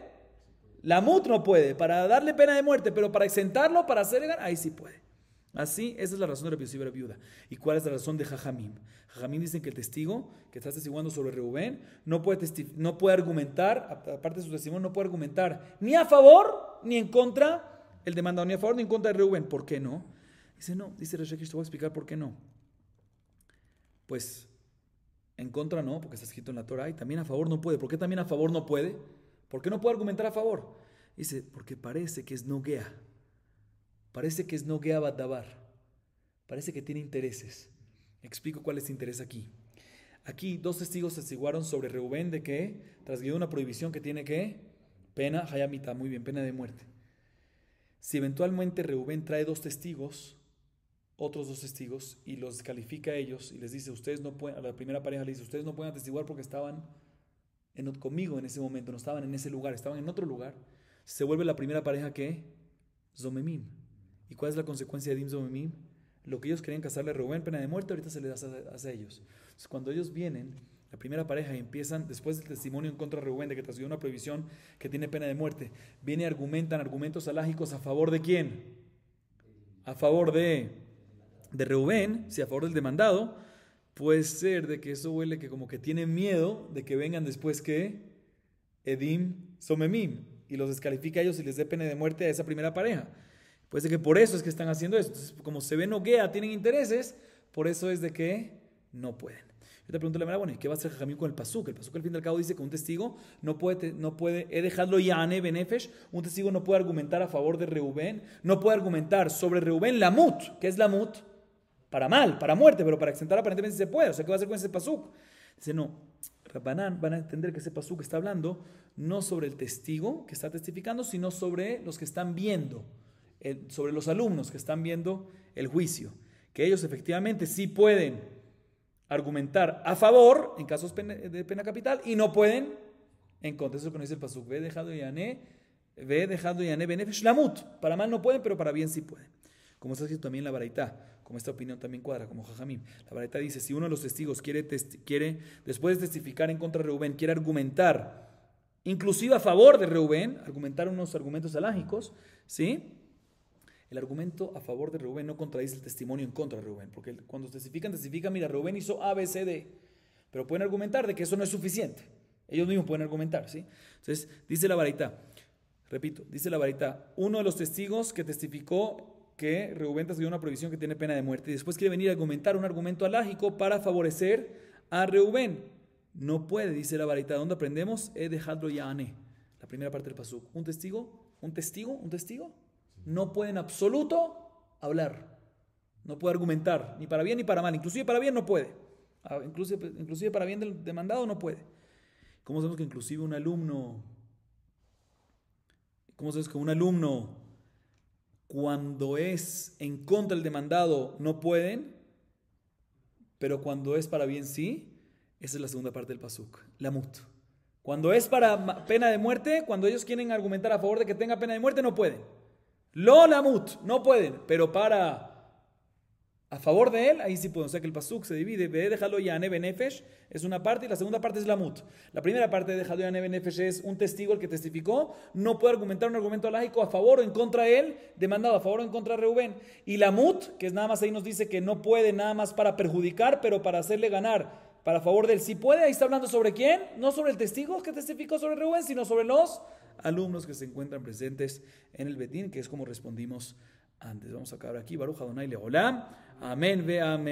lamut no puede. Para darle pena de muerte, pero para exentarlo, para hacerle ganar, ahí sí puede. Así, esa es la razón de Rabbi Yossi y Rabbi Yehudá. ¿Y cuál es la razón de Jajamim? Jajamim dicen que el testigo que está testiguando sobre Reubén no puede argumentar, aparte de su testimonio, no puede argumentar ni a favor ni en contra el demandado, ni a favor ni en contra de Reubén. ¿Por qué no? Dice Resh Lakish, te voy a explicar por qué no. Pues en contra no, porque está escrito en la Torah, y también a favor no puede. ¿Por qué también a favor no puede? ¿Por qué no puede argumentar a favor? Dice, porque parece que es noguea. Parece que es noguea badabar. Parece que tiene intereses. Explico cuál es el interés aquí. Aquí 2 testigos testiguaron sobre Reubén de que transgredió una prohibición que tiene que pena, hayamita, muy bien, pena de muerte. Si eventualmente Reubén trae 2 testigos, otros 2 testigos, y los descalifica a ellos y les dice, ustedes no pueden, a la primera pareja le dice, ustedes no pueden atestiguar porque estaban conmigo en ese momento, no estaban en ese lugar, estaban en otro lugar. Se vuelve la primera pareja que Zomemim. ¿Y cuál es la consecuencia de Dim Zomemim? Lo que ellos querían casarle a Reubén, pena de muerte, ahorita se les hace a ellos. Entonces, cuando ellos vienen, la primera pareja, y empiezan, después del testimonio en contra de Reubén, de que transgredió una prohibición que tiene pena de muerte, viene y argumentan argumentos alágicos a favor de quién? A favor de Reubén, si a favor del demandado, puede ser de que eso huele que como que tienen miedo de que vengan después que Edim Somemim y los descalifica a ellos y les dé pena de muerte a esa primera pareja. Puede ser que por eso es que están haciendo eso. Entonces, como se ven noguea, tienen intereses, por eso es de que no pueden. Yo te pregunto la manera, bueno, ¿y qué va a hacer Jajamim con el pasuk? El pasuk al fin y al cabo dice que un testigo no puede, he dejado ya'ane benefesh, un testigo no puede argumentar a favor de Reubén, no puede argumentar sobre Reubén lamut. ¿Qué es lamut? Para mal, para muerte, pero para exentar aparentemente se puede. O sea, ¿qué va a hacer con ese pasuk? Dice, no, Rabbanán van a entender que ese pasuk está hablando no sobre el testigo que está testificando, sino sobre los que están viendo, sobre los alumnos que están viendo el juicio. Que ellos efectivamente sí pueden argumentar a favor en casos de pena capital y no pueden en contra. Eso es lo que nos dice el pasuk. Ve dejado yané benefesh lamut. Para mal no pueden, pero para bien sí pueden. Como está escrito también en la Baraitá, como esta opinión también cuadra, como Jajamim. La Baraitá dice, si uno de los testigos quiere después de testificar en contra de Reubén, quiere argumentar, inclusive a favor de Reubén, argumentar unos argumentos alágicos, ¿sí? El argumento a favor de Reubén no contradice el testimonio en contra de Reubén, porque cuando testifican, mira, Reubén hizo A, B, C, D, pero pueden argumentar de que eso no es suficiente. Ellos mismos pueden argumentar, ¿sí? Entonces, dice la Baraitá, repito, dice la Baraitá, uno de los testigos que testificó que Reubén transgredió una prohibición que tiene pena de muerte y después quiere venir a argumentar un argumento alágico para favorecer a Reubén. No puede, dice la Baraitá. ¿Dónde aprendemos? He dejado ya'ane. La primera parte del pasuk. Un testigo no puede en absoluto hablar. No puede argumentar, ni para bien ni para mal. Inclusive para bien no puede. Inclusive para bien del demandado no puede. ¿Cómo sabemos que inclusive un alumno, cuando es en contra del demandado no pueden, pero cuando es para bien sí? Esa es la segunda parte del pasuk, lamut. Cuando es para pena de muerte, cuando ellos quieren argumentar a favor de que tenga pena de muerte, no pueden. Lo lamut, no pueden, pero a favor de él, ahí sí pueden. O sea que el pasuk se divide, ve déjalo ya'ane benefesh, es una parte, y la segunda parte es lamut. La primera parte de déjalo ya'ane benefesh es un testigo, el que testificó, no puede argumentar un argumento alágico a favor o en contra de él, demandado a favor o en contra de Reubén. Y lamut, que es nada más ahí nos dice que no puede nada más para perjudicar, pero para hacerle ganar, para favor de él. Si puede, ahí está hablando sobre quién, no sobre el testigo que testificó sobre Reubén, sino sobre los alumnos que se encuentran presentes en el Betín, que es como respondimos antes. Vamos a acabar aquí. Baruch Adonai Leolam. Amén ve amén.